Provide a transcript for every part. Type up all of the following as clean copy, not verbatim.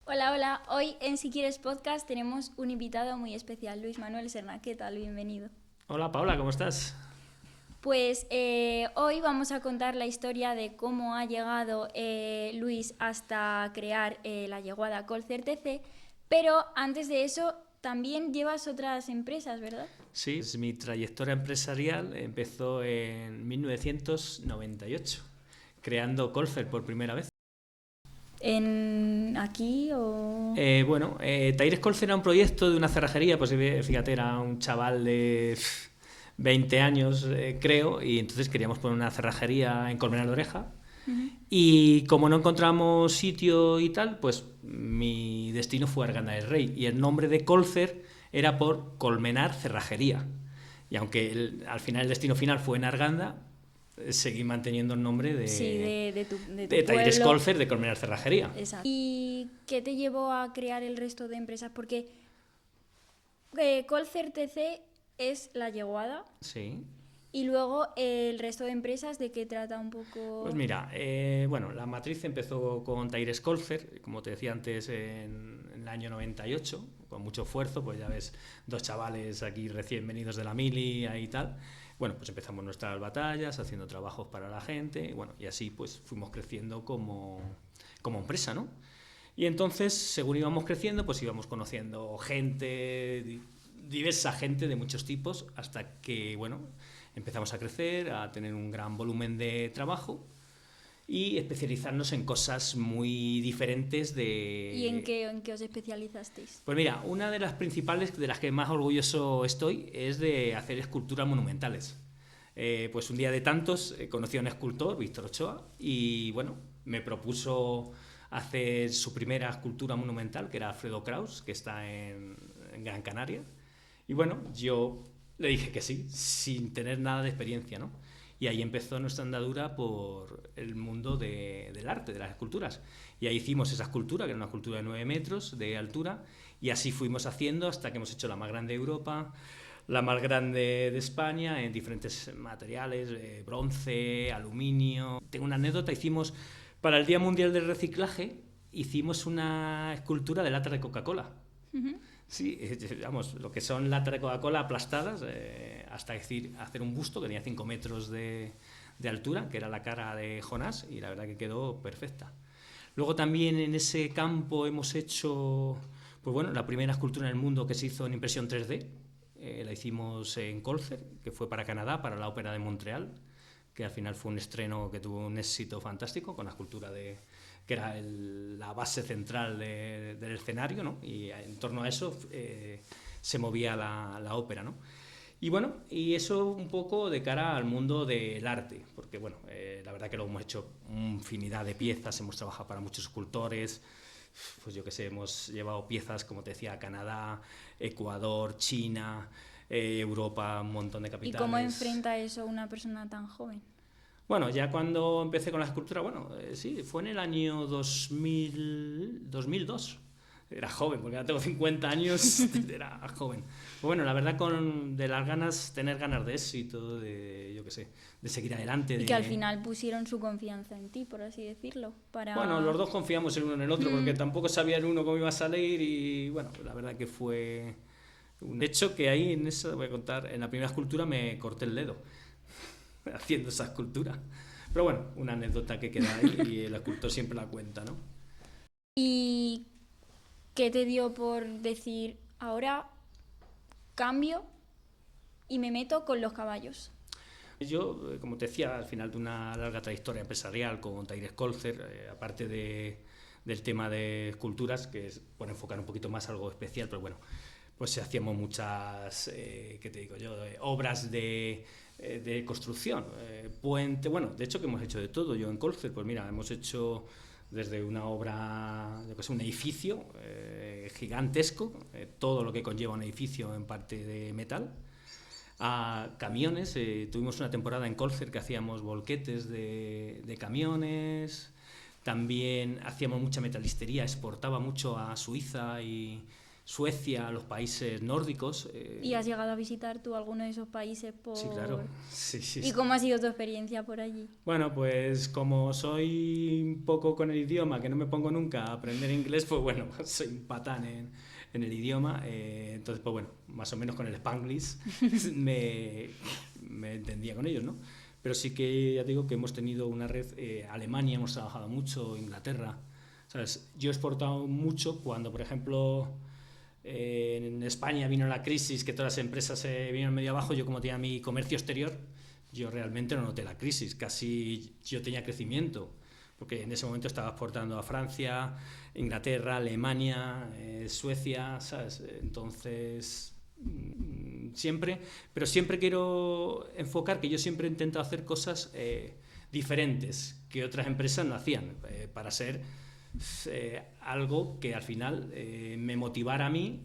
Hola, hola. Hoy en Si Quieres Podcast tenemos un invitado muy especial, Luis Manuel Serna. ¿Qué tal? Bienvenido. Hola Paula, ¿cómo estás? Pues hoy vamos a contar la historia de cómo ha llegado Luis hasta crear la yeguada Colcer-TC, pero antes de eso también llevas otras empresas, ¿verdad? Sí, mi trayectoria empresarial empezó en 1998, creando Colfer por primera vez. ¿En aquí o...? Taires Colfer era un proyecto de una cerrajería, pues fíjate, era un chaval de 20 años, creo, y entonces queríamos poner una cerrajería en Colmenar de Oreja. Y como no encontramos sitio y tal, pues mi destino fue Arganda del Rey. Y el nombre de Colcer era por Colmenar Cerrajería. Y aunque al final el destino final fue en Arganda, seguí manteniendo el nombre Sí, de, de tu de Taires pueblo. Colcer de Colmenar Cerrajería. Exacto. ¿Y qué te llevó a crear el resto de empresas? Porque Colcer-TC es la yeguada. Sí. Y luego el resto de empresas, ¿de qué trata un poco? Pues mira, la matriz empezó con Taires Colfer, como te decía antes, en el año 98, con mucho esfuerzo, pues ya ves, dos chavales aquí recién venidos de la mili y tal. Bueno, pues empezamos nuestras batallas, haciendo trabajos para la gente, y bueno, y así pues fuimos creciendo como empresa, ¿no? Y entonces, según íbamos creciendo, pues íbamos conociendo gente, diversa gente de muchos tipos, hasta que, bueno, empezamos a crecer, a tener un gran volumen de trabajo y especializarnos en cosas muy diferentes de... ¿Y en qué os especializasteis? Pues mira, una de las principales, de las que más orgulloso estoy, es de hacer esculturas monumentales. Pues un día de tantos conocí a un escultor, Víctor Ochoa, y bueno, me propuso hacer su primera escultura monumental, que era Alfredo Kraus, que está en Gran Canaria. Y bueno, yo le dije que sí, sin tener nada de experiencia, ¿no? Y ahí empezó nuestra andadura por el mundo del arte, de las esculturas. Y ahí hicimos esa escultura, que era una escultura de 9 metros de altura, y así fuimos haciendo hasta que hemos hecho la más grande de Europa, la más grande de España, en diferentes materiales, bronce, aluminio. Tengo una anécdota, hicimos, para el Día Mundial del Reciclaje, hicimos una escultura de lata de Coca-Cola. Sí, vamos, lo que son latas de Coca-Cola aplastadas, hasta decir, hacer un busto que tenía 5 metros de altura, que era la cara de Jonás, y la verdad que quedó perfecta. Luego también en ese campo hemos hecho, pues bueno, la primera escultura en el mundo que se hizo en impresión 3D, la hicimos en Colcer, que fue para Canadá, para la Ópera de Montreal, que al final fue un estreno que tuvo un éxito fantástico, con la escultura que era la base central del escenario, ¿no? Y en torno a eso se movía la ópera, ¿no? Y bueno, y eso un poco de cara al mundo del arte, porque bueno, la verdad que lo hemos hecho infinidad de piezas, hemos trabajado para muchos escultores, pues yo que sé, hemos llevado piezas, como te decía, a Canadá, Ecuador, China, Europa, un montón de ¿Y capitales. cómo enfrenta eso una persona tan joven? Bueno, ya cuando empecé con la escultura, bueno, sí, fue en el año 2002. Era joven, porque ya tengo 50 años, era joven. Pues bueno, la verdad, de las ganas, tener ganas de éxito, de, yo qué sé, de seguir adelante. Y que al final pusieron su confianza en ti, por así decirlo, Bueno, para... los dos confiamos el uno en el otro, porque tampoco sabía el uno cómo iba a salir y, bueno, la verdad que fue... De hecho, que ahí, en eso, voy a contar, en la primera escultura me corté el dedo haciendo esa escultura. Pero bueno, una anécdota que queda ahí y el escultor siempre la cuenta, ¿no? ¿Y qué te dio por decir, ahora cambio y me meto con los caballos? Yo, como te decía, al final de una larga trayectoria empresarial con Taires Colcer, aparte del tema de esculturas, que es por enfocar un poquito más algo especial, pero bueno, pues hacíamos muchas, ¿qué te digo yo?, obras de construcción, puente, bueno, de hecho que hemos hecho de todo. Yo en Colcer, pues mira, hemos hecho desde una obra, yo que sé, un edificio gigantesco, todo lo que conlleva un edificio en parte de metal, a camiones. Tuvimos una temporada en Colcer que hacíamos volquetes de camiones, también hacíamos mucha metalistería, exportaba mucho a Suiza Suecia, los países nórdicos. ¿Y has llegado a visitar tú alguno de esos países por...? Sí, claro. Sí, sí, ¿Y sí. cómo ha sido tu experiencia por allí? Bueno, pues como soy un poco con el idioma, que no me pongo nunca a aprender inglés, pues bueno, soy un patán en el idioma. Entonces, pues bueno, más o menos con el Spanglish me, me entendía con ellos, ¿no? Pero sí que ya digo que hemos tenido una red, Alemania hemos trabajado mucho, Inglaterra, ¿sabes? Yo he exportado mucho cuando, por ejemplo, en España vino la crisis, que todas las empresas se vinieron medio abajo. Yo, como tenía mi comercio exterior, yo realmente no noté la crisis, casi yo tenía crecimiento, porque en ese momento estaba exportando a Francia, Inglaterra, Alemania, Suecia, ¿sabes? Entonces, siempre, pero siempre quiero enfocar que yo siempre he intentado hacer cosas diferentes que otras empresas no hacían, para ser algo que al final me motivara a mí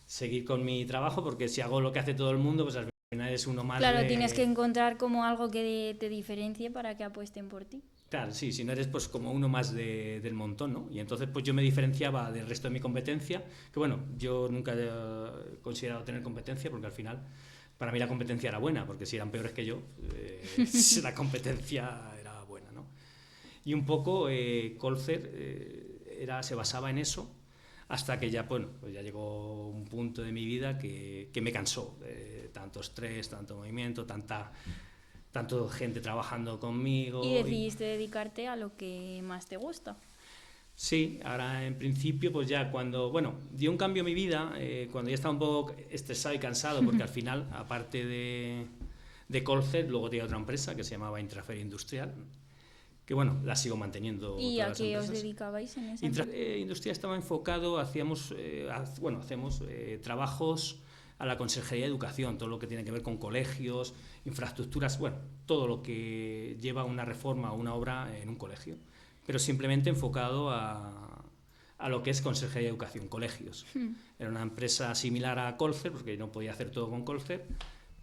seguir con mi trabajo, porque si hago lo que hace todo el mundo, pues al final es uno más Claro, de... tienes que encontrar como algo que te diferencie para que apuesten por ti. Claro, sí, si no eres pues como uno más del montón, ¿no? Y entonces pues yo me diferenciaba del resto de mi competencia, que bueno, yo nunca he considerado tener competencia, porque al final para mí la competencia era buena, porque si eran peores que yo, la competencia era buena, ¿no? Y un poco Colcer se basaba en eso, hasta que ya, bueno, pues ya llegó un punto de mi vida que me cansó. Tanto estrés, tanto movimiento, tanto gente trabajando conmigo. Y decidiste dedicarte a lo que más te gusta. Sí, ahora en principio, pues ya cuando, bueno, dio un cambio en mi vida, cuando ya estaba un poco estresado y cansado, porque al final, aparte de Colcer, luego tenía otra empresa que se llamaba Intrafer Industrial, que bueno, la sigo manteniendo. ¿Y todas a las qué os empresas. dedicabais en esa empresa? Industrial estaba enfocado, hacemos trabajos a la Consejería de Educación, todo lo que tiene que ver con colegios, infraestructuras, bueno, todo lo que lleva una reforma o una obra en un colegio, pero simplemente enfocado a lo que es Consejería de Educación, colegios. Era una empresa similar a Colcer, porque no podía hacer todo con Colcer,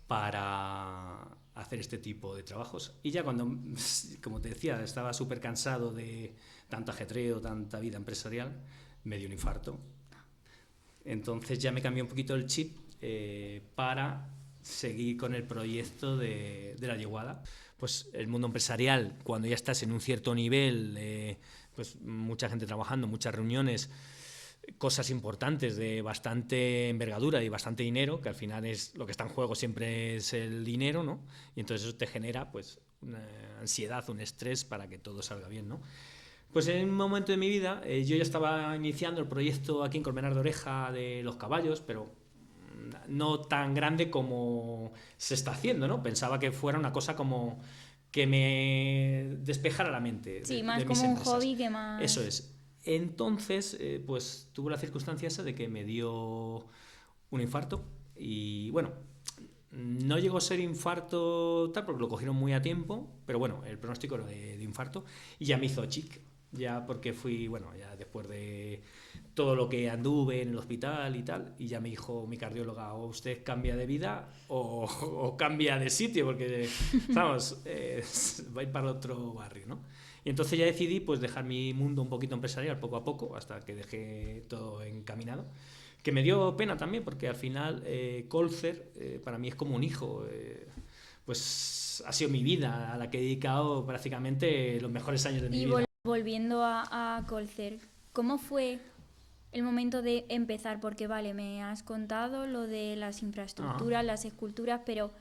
para hacer este tipo de trabajos. Y ya cuando, como te decía, estaba súper cansado de tanto ajetreo, tanta vida empresarial, me dio un infarto. Entonces ya me cambió un poquito el chip para seguir con el proyecto de la yeguada. Pues el mundo empresarial, cuando ya estás en un cierto nivel, pues mucha gente trabajando, muchas reuniones, cosas importantes de bastante envergadura y bastante dinero, que al final es lo que está en juego, siempre es el dinero, ¿no? Y entonces eso te genera pues una ansiedad, un estrés para que todo salga bien, ¿no? Pues en un momento de mi vida yo ya estaba iniciando el proyecto aquí en Colmenar de Oreja de los caballos, pero no tan grande como se está haciendo, ¿no? Pensaba que fuera una cosa como que me despejara la mente Sí, de más mis como un empresas. hobby que más... Eso es. Entonces, pues tuve la circunstancia esa de que me dio un infarto y bueno, no llegó a ser infarto tal porque lo cogieron muy a tiempo, pero bueno, el pronóstico era de infarto y ya me hizo chic, ya porque fui, bueno, ya después de todo lo que anduve en el hospital y tal, y ya me dijo mi cardióloga, o usted cambia de vida o cambia de sitio, porque, vamos, va a ir para otro barrio, ¿no? Y entonces ya decidí pues dejar mi mundo un poquito empresarial poco a poco, hasta que dejé todo encaminado. Que me dio pena también, porque al final Colcer para mí es como un hijo. Pues ha sido mi vida, a la que he dedicado prácticamente los mejores años de mi Y vida. volviendo a Colcer, ¿cómo fue el momento de empezar? Porque vale, me has contado lo de las infraestructuras, las esculturas, pero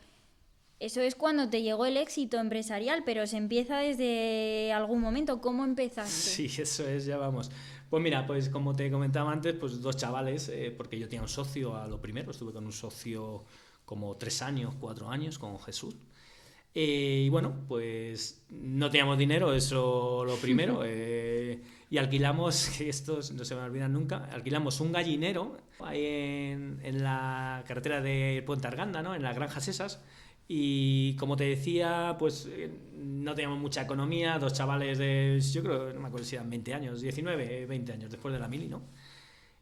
eso es cuando te llegó el éxito empresarial, pero se empieza desde algún momento. ¿Cómo empezaste? Sí, eso es, ya vamos. Pues mira, pues como te comentaba antes, pues dos chavales, porque yo tenía un socio a lo primero, estuve con un socio como 3 años, 4 años, con Jesús. Y bueno, pues no teníamos dinero, eso lo primero, y alquilamos, que esto no se me olvida nunca, alquilamos un gallinero ahí en la carretera de Puente Arganda, ¿no? En las granjas esas. Y como te decía, pues no teníamos mucha economía, dos chavales de, yo creo, no me acuerdo si eran 20 años, 19, 20 años después de la mili, ¿no?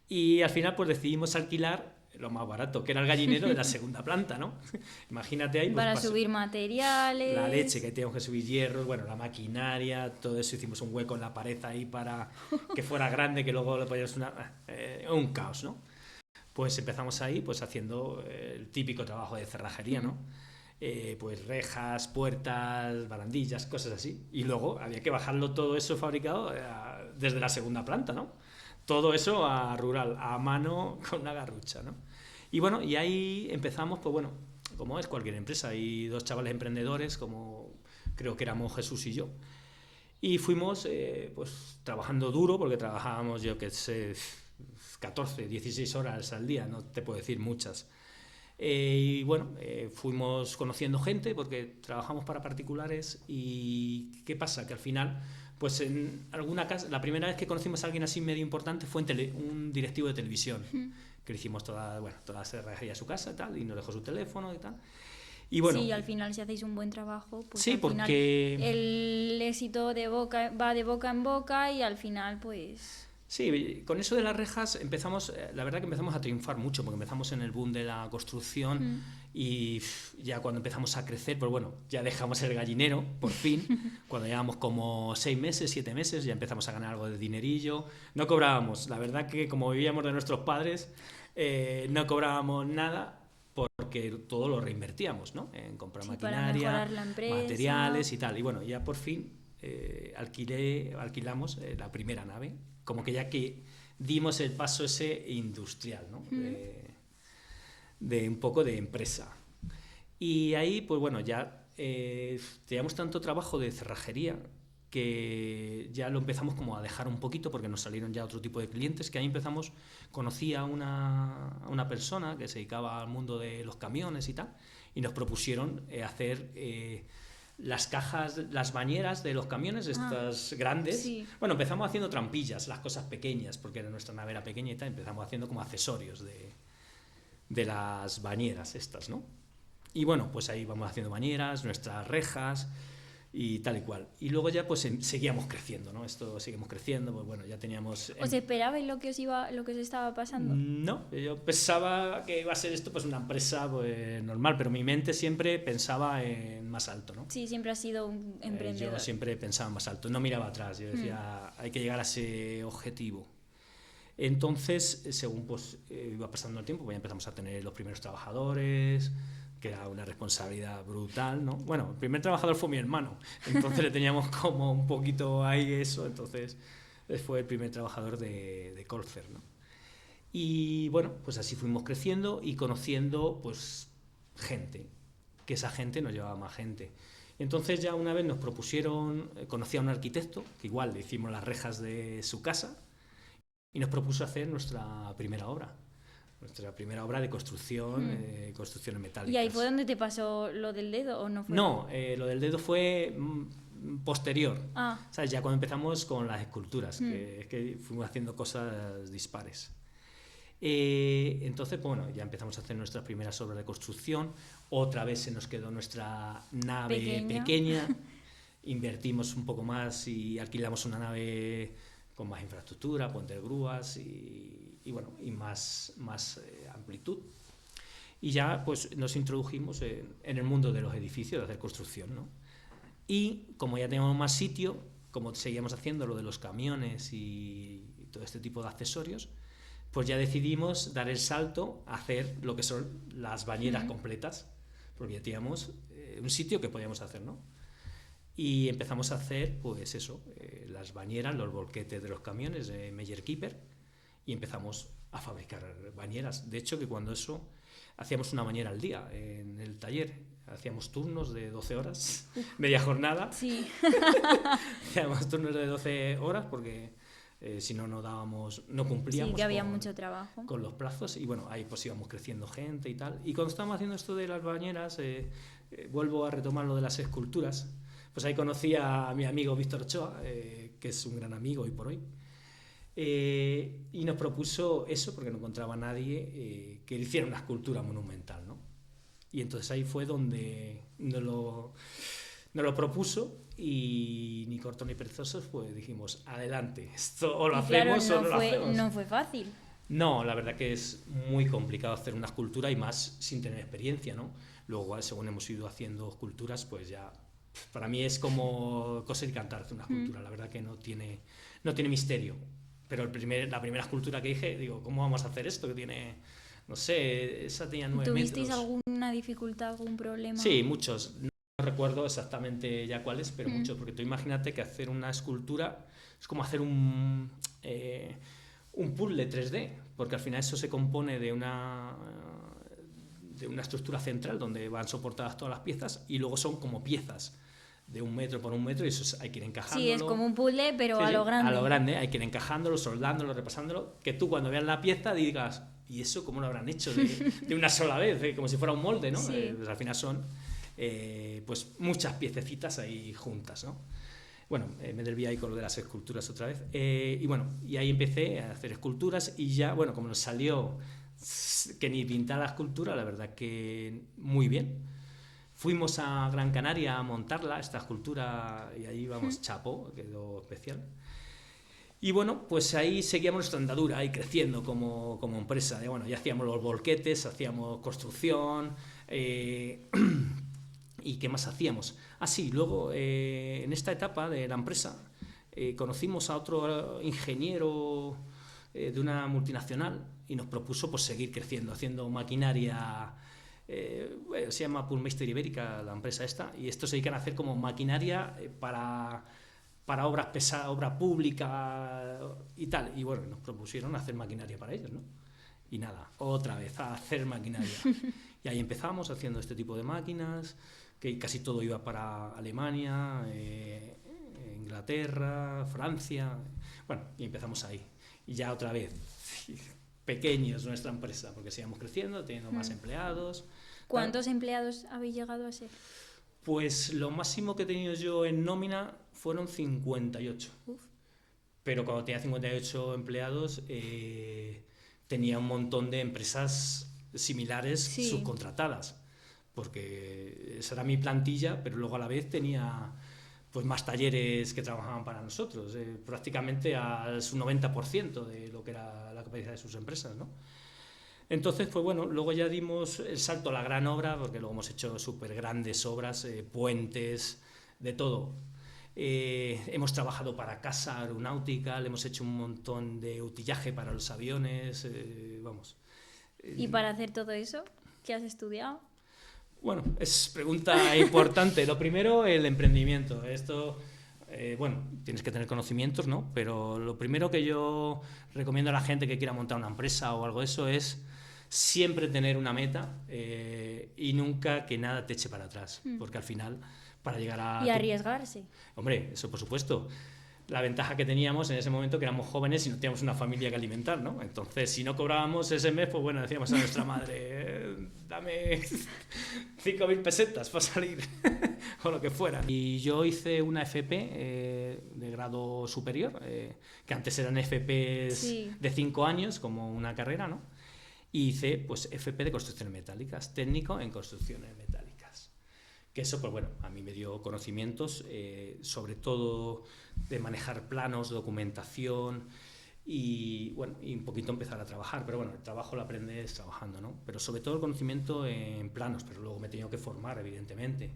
Y al final pues decidimos alquilar lo más barato, que era el gallinero de la segunda planta, ¿no? Imagínate ahí, pues Para subir materiales. la leche, que teníamos que subir hierros, bueno, la maquinaria, todo eso, hicimos un hueco en la pared ahí para que fuera grande, que luego le podías un caos, ¿no? Pues empezamos ahí pues haciendo el típico trabajo de cerrajería, ¿no? Pues rejas, puertas, barandillas, cosas así. Y luego había que bajarlo todo eso fabricado desde la segunda planta, ¿no? Todo eso a rural, a mano, con una garrucha, ¿no? Y bueno, y ahí empezamos, pues bueno, como es cualquier empresa, hay dos chavales emprendedores, como creo que éramos Jesús y yo. Y fuimos pues trabajando duro, porque trabajábamos, yo que sé, 14, 16 horas al día, no te puedo decir muchas. Y bueno, fuimos conociendo gente porque trabajamos para particulares y ¿qué pasa? Que al final, pues en alguna casa, la primera vez que conocimos a alguien así medio importante fue en un directivo de televisión, que le hicimos toda la cerrajería a su casa y tal, y nos dejó su teléfono y tal. Y bueno, sí, al final si hacéis un buen trabajo, pues sí, al final porque el éxito va de boca en boca y al final pues... sí, con eso de las rejas empezamos, la verdad que empezamos a triunfar mucho, porque empezamos en el boom de la construcción y ya cuando empezamos a crecer, pues bueno, ya dejamos el gallinero, por fin, cuando llevábamos como 6 meses, 7 meses, ya empezamos a ganar algo de dinerillo, no cobrábamos, la verdad que como vivíamos de nuestros padres, no cobrábamos nada, porque todo lo reinvertíamos, ¿no? En comprar Sí, para maquinaria, mejorar la empresa. materiales y tal, y bueno, ya por fin alquilamos la primera nave, como que ya que dimos el paso ese industrial, ¿no? De un poco de empresa. Y ahí, pues bueno, ya teníamos tanto trabajo de cerrajería que ya lo empezamos como a dejar un poquito porque nos salieron ya otro tipo de clientes, que ahí empezamos, conocí a una persona que se dedicaba al mundo de los camiones y tal, y nos propusieron hacer las cajas, las bañeras de los camiones, estas grandes. Sí. Bueno, empezamos haciendo trampillas, las cosas pequeñas, porque nuestra nave era pequeña y tal, empezamos haciendo como accesorios de las bañeras estas, ¿no? Y bueno, pues ahí vamos haciendo bañeras, nuestras rejas y tal y cual. Y luego ya pues seguíamos creciendo, ¿no? Esto seguimos creciendo, pues bueno, ya teníamos... ¿Os esperabais lo que os estaba pasando? No, yo pensaba que iba a ser esto pues una empresa pues normal, pero mi mente siempre pensaba en más alto, ¿no? Sí, siempre has sido un emprendedor. Yo siempre pensaba más alto, no miraba atrás, yo decía, hay que llegar a ese objetivo. Entonces, según pues iba pasando el tiempo, pues ya empezamos a tener los primeros trabajadores, que era una responsabilidad brutal, ¿no? Bueno, el primer trabajador fue mi hermano, entonces le teníamos como un poquito ahí eso, entonces fue el primer trabajador de Colfer, ¿no? Y bueno, pues así fuimos creciendo y conociendo pues gente, que esa gente nos llevaba más gente. Entonces ya una vez nos propusieron, conocí a un arquitecto, que igual le hicimos las rejas de su casa, y nos propuso hacer nuestra primera obra de construcción, construcciones metálicas. ¿Y ahí fue donde te pasó lo del dedo o no fue? No, lo del dedo fue posterior. Ah. ¿Sabes? Ya cuando empezamos con las esculturas, que fuimos haciendo cosas dispares. Entonces, bueno, ya empezamos a hacer nuestras primeras obras de construcción. Otra vez se nos quedó nuestra nave pequeña. Invertimos un poco más y alquilamos una nave con más infraestructura, pueden tener grúas y bueno, y más amplitud. Y ya pues nos introdujimos en el mundo de los edificios, de hacer construcción, ¿no? Y como ya teníamos más sitio, como seguíamos haciendo lo de los camiones y todo este tipo de accesorios, pues ya decidimos dar el salto a hacer lo que son las bañeras completas, porque ya teníamos un sitio que podíamos hacer, ¿no? Y empezamos a hacer, pues eso, las bañeras, los volquetes de los camiones de Meyer Keeper, y empezamos a fabricar bañeras. De hecho, que cuando eso, hacíamos una bañera al día en el taller, hacíamos turnos de 12 horas, media jornada. Sí. Hacíamos turnos de 12 horas porque si no, no cumplíamos. Sí, que había mucho trabajo. Con los plazos, y bueno, ahí pues íbamos creciendo gente y tal. Y cuando estábamos haciendo esto de las bañeras, vuelvo a retomar lo de las esculturas. Pues ahí conocí a mi amigo Víctor Ochoa, que es un gran amigo hoy por hoy, y nos propuso eso, porque no encontraba a nadie que le hiciera una escultura monumental, ¿no? Y entonces ahí fue donde nos lo propuso, y ni corto ni perezosos, pues dijimos, adelante, esto o lo hacemos o no lo hacemos. No fue fácil. No, la verdad que es muy complicado hacer una escultura, y más sin tener experiencia, ¿no? Luego, según hemos ido haciendo esculturas, pues ya... Para mí es como coser y cantar una escultura, la verdad que no tiene misterio. pero la primera escultura que dije, digo, ¿cómo vamos a hacer esto? Que tiene, no sé, esa tenía 9 ¿Tuvisteis metros. alguna dificultad, algún problema? Sí, muchos. No recuerdo exactamente ya cuáles, pero muchos. Porque tú imagínate que hacer una escultura es como hacer un puzzle 3D, porque al final eso se compone de una estructura central donde van soportadas todas las piezas y luego son como piezas de 1 metro por 1 metro y eso hay que ir encajándolo. Sí, es como un puzzle, pero Sí, a lo grande. A lo grande, hay que ir encajándolo, soldándolo, repasándolo, que tú cuando veas la pieza digas, ¿y eso cómo lo habrán hecho de una sola vez? Como si fuera un molde, ¿no? Sí. Pues al final son pues muchas piececitas ahí juntas, ¿no? Bueno, me desvié ahí con lo de las esculturas otra vez. Y bueno, y ahí empecé a hacer esculturas y ya, bueno, como nos salió que ni pintar la escultura, la verdad que muy bien. Fuimos a Gran Canaria a montarla, esta escultura, y ahí vamos, chapó, quedó especial. Y bueno, pues ahí seguíamos nuestra andadura, ahí creciendo como empresa. Bueno, ya hacíamos los volquetes, hacíamos construcción, ¿y qué más hacíamos? Sí, luego en esta etapa de la empresa conocimos a otro ingeniero de una multinacional y nos propuso pues seguir creciendo, haciendo maquinaria. Bueno, se llama Pullmeister Ibérica, la empresa esta, y estos se dedican a hacer como maquinaria para obras pesadas, obra pública y tal. Y bueno, nos propusieron hacer maquinaria para ellos, ¿no? Y nada, otra vez a hacer maquinaria. Y ahí empezamos haciendo este tipo de máquinas, que casi todo iba para Alemania, Inglaterra, Francia. Bueno, y empezamos ahí. Y ya otra vez, pequeños nuestra empresa, porque seguíamos creciendo, teniendo más empleados. ¿Cuántos empleados habéis llegado a ser? Pues lo máximo que he tenido yo en nómina fueron 58. Uf. Pero cuando tenía 58 empleados, tenía un montón de empresas similares Sí. subcontratadas, porque esa era mi plantilla, pero luego a la vez tenía pues más talleres que trabajaban para nosotros, prácticamente al 90% de lo que era la capacidad de sus empresas, ¿no? Entonces, pues bueno, luego ya dimos el salto a la gran obra, porque luego hemos hecho súper grandes obras, puentes, de todo. Hemos trabajado para Casa Aeronáutica, hemos hecho un montón de utillaje para los aviones, vamos. ¿Y para hacer todo eso, qué has estudiado? Bueno, es pregunta importante. Lo primero, el emprendimiento. Esto, bueno, tienes que tener conocimientos, ¿no? Pero lo primero que yo recomiendo a la gente que quiera montar una empresa o algo de eso es siempre tener una meta y nunca que nada te eche para atrás, porque al final, para llegar a... Y arriesgarse. Hombre, eso por supuesto. La ventaja que teníamos en ese momento que éramos jóvenes y no teníamos una familia que alimentar, ¿no? Entonces, si no cobrábamos ese mes, pues bueno, decíamos a nuestra madre, dame 5.000 pesetas para salir, o lo que fuera. Y yo hice una FP de grado superior, que antes eran FPs Sí. de 5 años, como una carrera, ¿no? Y hice, pues, FP de construcciones metálicas, técnico en construcciones metálicas. Que eso, pues bueno, a mí me dio conocimientos, sobre todo de manejar planos, documentación y, bueno, y un poquito empezar a trabajar. Pero bueno, el trabajo lo aprendes trabajando, ¿no? Pero sobre todo el conocimiento en planos, pero luego me he tenido que formar, evidentemente,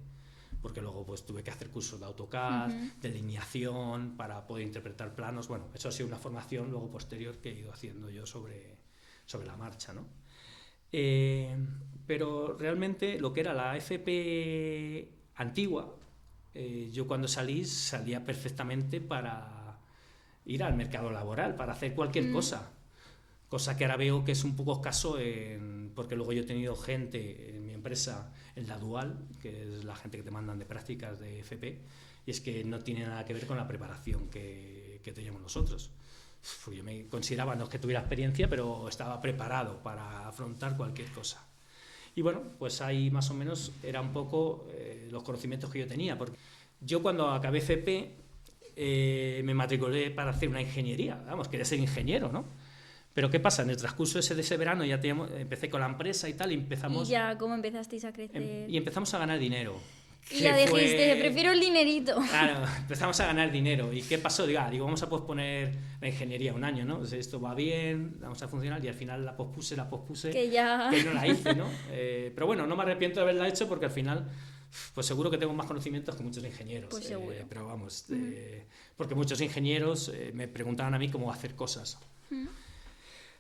porque luego pues tuve que hacer cursos de AutoCAD, de lineación, para poder interpretar planos. Bueno, eso ha sido una formación luego posterior que he ido haciendo yo sobre la marcha, ¿no? Pero realmente lo que era la FP antigua, yo cuando salía perfectamente para ir al mercado laboral, para hacer cualquier cosa que ahora veo que es un poco escaso, porque luego yo he tenido gente en mi empresa, en la Dual, que es la gente que te mandan de prácticas de FP, y es que no tiene nada que ver con la preparación que teníamos nosotros. Yo me consideraba, no es que tuviera experiencia, pero estaba preparado para afrontar cualquier cosa. Y bueno, pues ahí más o menos era un poco los conocimientos que yo tenía, porque yo cuando acabé FP me matriculé para hacer una ingeniería, vamos, quería ser ingeniero, ¿no? Pero ¿qué pasa? En el transcurso de ese verano ya empecé con la empresa y tal, y empezamos... ¿Y ya cómo empezasteis a crecer? Y empezamos a ganar dinero. Y ya dijiste, prefiero el dinerito. Claro, empezamos a ganar dinero. ¿Y qué pasó? Digo, vamos a posponer la ingeniería un año, ¿no? Entonces, esto va bien, vamos a funcionar, y al final la pospuse, Que ya... que no la hice, ¿no? Pero bueno, no me arrepiento de haberla hecho porque al final pues seguro que tengo más conocimientos que muchos ingenieros. Pues seguro. Pero vamos, porque muchos ingenieros me preguntaban a mí cómo hacer cosas.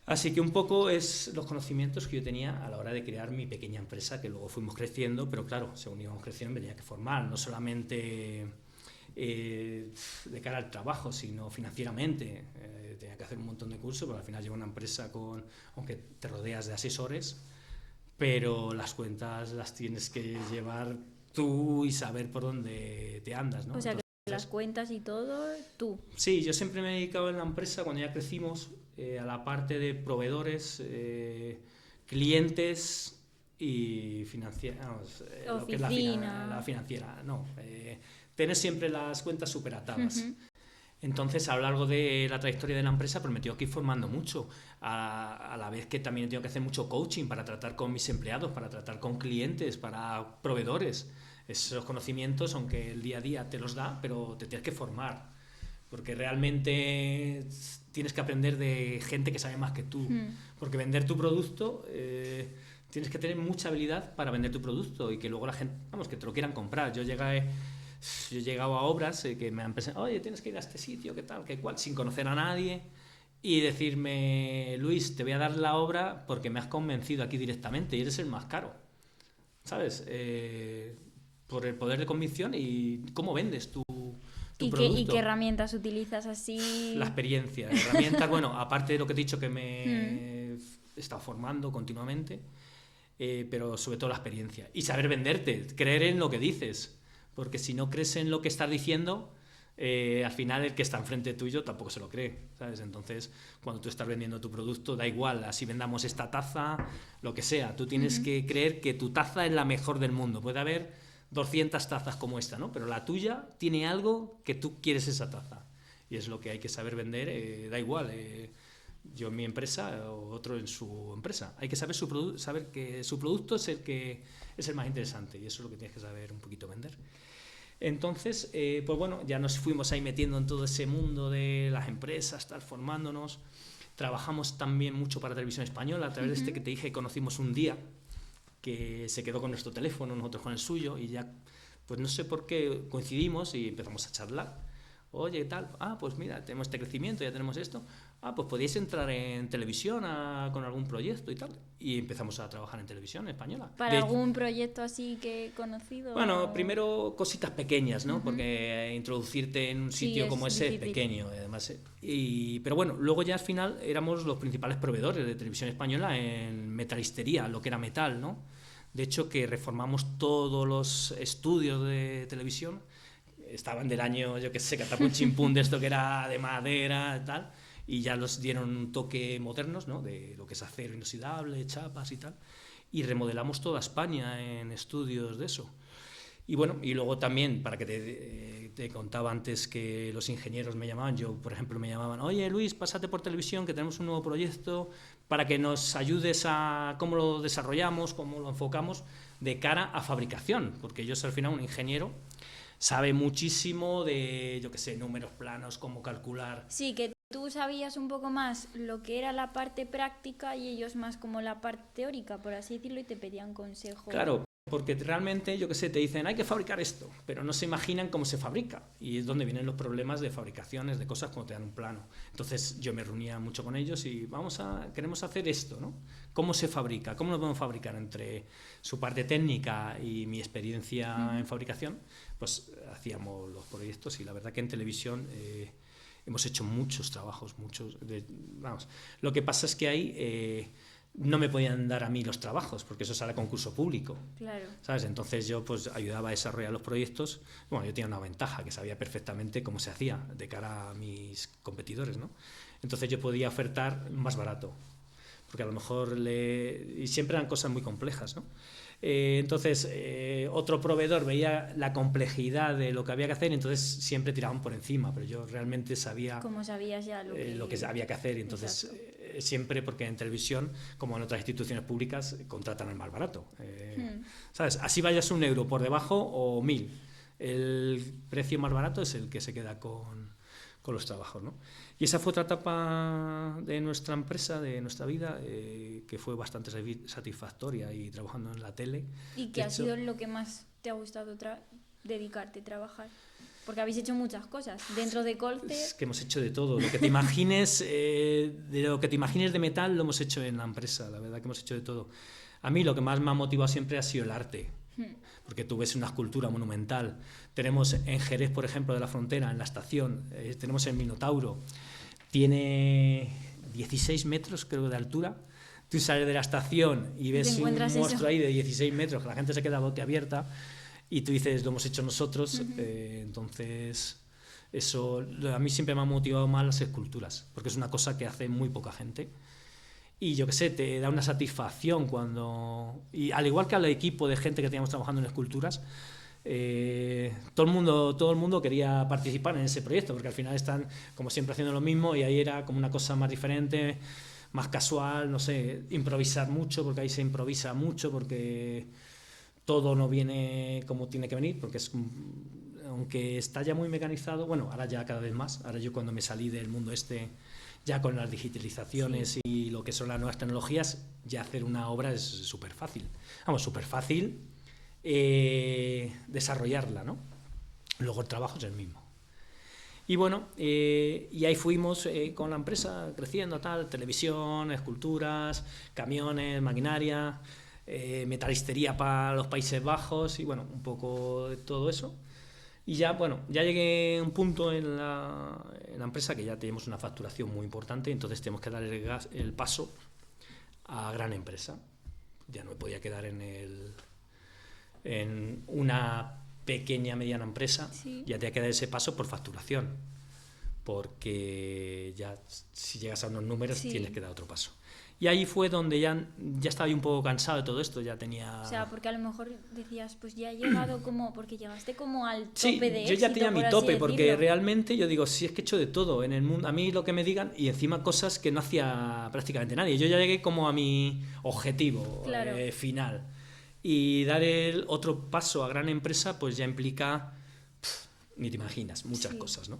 Así que un poco es los conocimientos que yo tenía a la hora de crear mi pequeña empresa, que luego fuimos creciendo, pero claro, según íbamos creciendo me tenía que formar, no solamente de cara al trabajo, sino financieramente. Tenía que hacer un montón de cursos, pero al final llevo una empresa aunque te rodeas de asesores, pero las cuentas las tienes que llevar tú y saber por dónde te andas, ¿no? O sea, que las cuentas y todo, tú. Sí, yo siempre me he dedicado en la empresa, cuando ya crecimos, a la parte de proveedores, clientes y financieros, lo que es la financiera. No, tener siempre las cuentas súper atadas. Entonces, a lo largo de la trayectoria de la empresa, pues me tengo que ir formando mucho, a la vez que también tengo que hacer mucho coaching para tratar con mis empleados, para tratar con clientes, para proveedores. Esos conocimientos, aunque el día a día te los da, pero te tienes que formar, porque realmente tienes que aprender de gente que sabe más que tú, porque vender tu producto, tienes que tener mucha habilidad para vender tu producto y que luego la gente, vamos, que te lo quieran comprar. Yo he llegado a obras que me han presentado, oye, tienes que ir a este sitio, qué tal, qué cual, sin conocer a nadie, y decirme, Luis, te voy a dar la obra porque me has convencido aquí directamente y eres el más caro, ¿sabes? Por el poder de convicción y cómo vendes tu producto. ¿Y qué herramientas utilizas así? La experiencia, herramientas, bueno, aparte de lo que te he dicho que me he estado formando continuamente, pero sobre todo la experiencia. Y saber venderte, creer en lo que dices. Porque si no crees en lo que estás diciendo, al final el que está enfrente tuyo tampoco se lo cree, ¿sabes? Entonces, cuando tú estás vendiendo tu producto, da igual, así vendamos esta taza, lo que sea, tú tienes que creer que tu taza es la mejor del mundo. Puede haber 200 tazas como esta, ¿no? Pero la tuya tiene algo que tú quieres esa taza. Y es lo que hay que saber vender, da igual, yo en mi empresa o otro en su empresa. Hay que saber que su producto es el más interesante y eso es lo que tienes que saber un poquito vender. Entonces, pues bueno, ya nos fuimos ahí metiendo en todo ese mundo de las empresas, estar formándonos. Trabajamos también mucho para Televisión Española, a través de que te dije, conocimos un día que se quedó con nuestro teléfono, nosotros con el suyo, y ya, pues no sé por qué coincidimos y empezamos a charlar. Oye, tal, pues mira, tenemos este crecimiento, ya tenemos esto. Pues podéis entrar en televisión con algún proyecto y tal. Y empezamos a trabajar en Televisión Española. ¿Para algún proyecto así que conocido? Bueno, primero cositas pequeñas, ¿no? Porque introducirte en un sitio como ese es pequeño, además. Pero bueno, luego ya al final éramos los principales proveedores de Televisión Española en metalistería, lo que era metal, ¿no? De hecho, que reformamos todos los estudios de televisión. Estaban del año, yo qué sé, catapum chimpún, de esto que era de madera y tal, y ya los dieron un toque modernos, ¿no? De lo que es acero inoxidable, chapas y tal, y remodelamos toda España en estudios de eso. Y bueno, y luego también, para que te contaba antes que los ingenieros me llamaban, por ejemplo me llamaban, oye Luis, pásate por televisión que tenemos un nuevo proyecto para que nos ayudes a cómo lo desarrollamos, cómo lo enfocamos de cara a fabricación, porque ellos al final un ingeniero sabe muchísimo de, yo qué sé, números planos, cómo calcular. Sí, que tú sabías un poco más lo que era la parte práctica y ellos más como la parte teórica, por así decirlo, y te pedían consejo. Claro, porque realmente, yo qué sé, te dicen, hay que fabricar esto, pero no se imaginan cómo se fabrica. Y es donde vienen los problemas de fabricaciones, de cosas cuando te dan un plano. Entonces yo me reunía mucho con ellos y queremos hacer esto, ¿no? ¿Cómo se fabrica? ¿Cómo lo podemos fabricar? Entre su parte técnica y mi experiencia en fabricación, pues hacíamos los proyectos y la verdad que en televisión hemos hecho muchos trabajos, Lo que pasa es que ahí no me podían dar a mí los trabajos porque eso sale a concurso público. Claro. ¿Sabes? Entonces yo pues ayudaba a desarrollar los proyectos. Bueno, yo tenía una ventaja que sabía perfectamente cómo se hacía de cara a mis competidores, ¿no? Entonces yo podía ofertar más barato porque a lo mejor y siempre eran cosas muy complejas, ¿no? Entonces otro proveedor veía la complejidad de lo que había que hacer y entonces siempre tiraban por encima, pero yo realmente sabía como sabías ya lo que había que hacer y entonces siempre, porque en televisión como en otras instituciones públicas contratan al más barato, ¿sabes? Así vayas €1 por debajo o 1000, el precio más barato es el que se queda con con los trabajos, ¿no? Y esa fue otra etapa de nuestra empresa, de nuestra vida, que fue bastante satisfactoria y trabajando en la tele. ¿Y qué ha sido lo que más te ha gustado dedicarte, trabajar? Porque habéis hecho muchas cosas. Dentro de Colcer... Es que hemos hecho de todo. Lo que te imagines, de metal lo hemos hecho en la empresa. La verdad que hemos hecho de todo. A mí lo que más me ha motivado siempre ha sido el arte. Porque tú ves una escultura monumental. Tenemos en Jerez, por ejemplo, de la Frontera, en la estación, tenemos el Minotauro. Tiene 16 metros, creo, de altura. Tú sales de la estación y ves un monstruo ahí de 16 metros, que la gente se queda boquiabierta. Y tú dices, lo hemos hecho nosotros, entonces eso a mí siempre me ha motivado más las esculturas, porque es una cosa que hace muy poca gente. Y yo qué sé, te da una satisfacción cuando... Y al igual que al equipo de gente que teníamos trabajando en esculturas, todo el mundo quería participar en ese proyecto, porque al final están, como siempre, haciendo lo mismo, y ahí era como una cosa más diferente, más casual, no sé, improvisar mucho, porque ahí se improvisa mucho, porque... todo no viene como tiene que venir, porque aunque está ya muy mecanizado, bueno, ahora ya cada vez más, ahora yo cuando me salí del mundo ya con las digitalizaciones y lo que son las nuevas tecnologías, ya hacer una obra es súper fácil. Vamos, súper fácil desarrollarla, ¿no? Luego el trabajo es el mismo. Y bueno, y ahí fuimos con la empresa creciendo, tal, televisión, esculturas, camiones, maquinaria... metalistería para los Países Bajos y bueno, un poco de todo eso. Y ya, bueno, ya llegué a un punto en la empresa que ya tenemos una facturación muy importante, entonces tenemos que dar el paso a gran empresa. Ya no me podía quedar en una pequeña, mediana empresa, ya tenía que dar ese paso por facturación, porque ya si llegas a unos números tienes que dar otro paso. Y ahí fue donde ya estaba yo un poco cansado de todo esto, ya tenía... O sea, porque a lo mejor decías, pues ya he llegado como... Porque llegaste como al tope de éxito, yo ya tenía mi tope, porque decirlo. realmente yo digo, si es que he hecho de todo en el mundo, a mí lo que me digan, y encima cosas que no hacía prácticamente nadie. Yo ya llegué como a mi objetivo final. Y dar el otro paso a gran empresa, pues ya implica, ni te imaginas, muchas cosas, ¿no?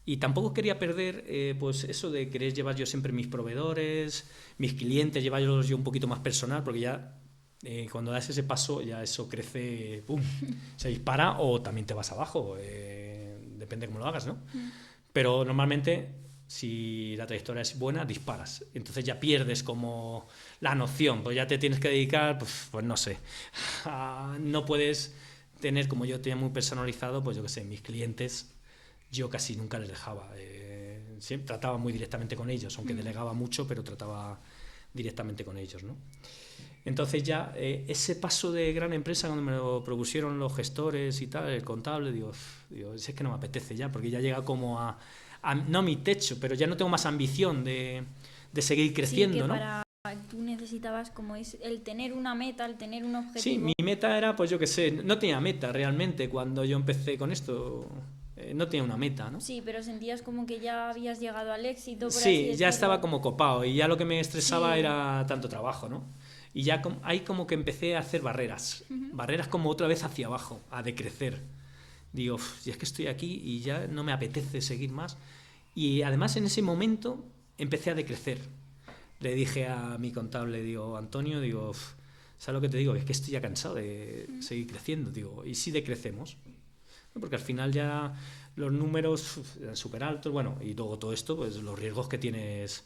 Y tampoco quería perder pues eso de querer llevar yo siempre mis proveedores, mis clientes, llevarlos yo un poquito más personal, porque ya cuando das ese paso ya eso crece, ¡pum!, se dispara o también te vas abajo, depende cómo lo hagas, ¿no? Pero normalmente si la trayectoria es buena, disparas. Entonces ya pierdes como la noción, pues ya te tienes que dedicar, pues no sé, no puedes tener, como yo tenía muy personalizado, pues yo qué sé, mis clientes... Yo casi nunca les dejaba, siempre trataba muy directamente con ellos, aunque delegaba mucho, pero trataba directamente con ellos, ¿no? Entonces ya ese paso de gran empresa, cuando me lo propusieron los gestores y tal, el contable, digo, es que no me apetece ya, porque ya llega como no a mi techo, pero ya no tengo más ambición de seguir creciendo, que ¿no? Tú necesitabas como es el tener una meta, el tener un objetivo. Sí, mi meta era, pues yo qué sé, no tenía meta realmente cuando yo empecé con esto. No tenía una meta, ¿no? Sí, pero sentías como que ya habías llegado al éxito, por así Sí, decirlo. ya estaba como copado y ya lo que me estresaba era tanto trabajo, ¿no? Y ya ahí como que empecé a hacer barreras, barreras como otra vez hacia abajo, a decrecer. Digo, si es que estoy aquí y ya no me apetece seguir más. Y además en ese momento empecé a decrecer. Le dije a mi contable, digo, Antonio, digo, ¿sabes lo que te digo? Es que estoy ya cansado de seguir creciendo, digo, ¿y si decrecemos? Porque al final ya los números eran súper altos, bueno, y luego todo esto, pues los riesgos que tienes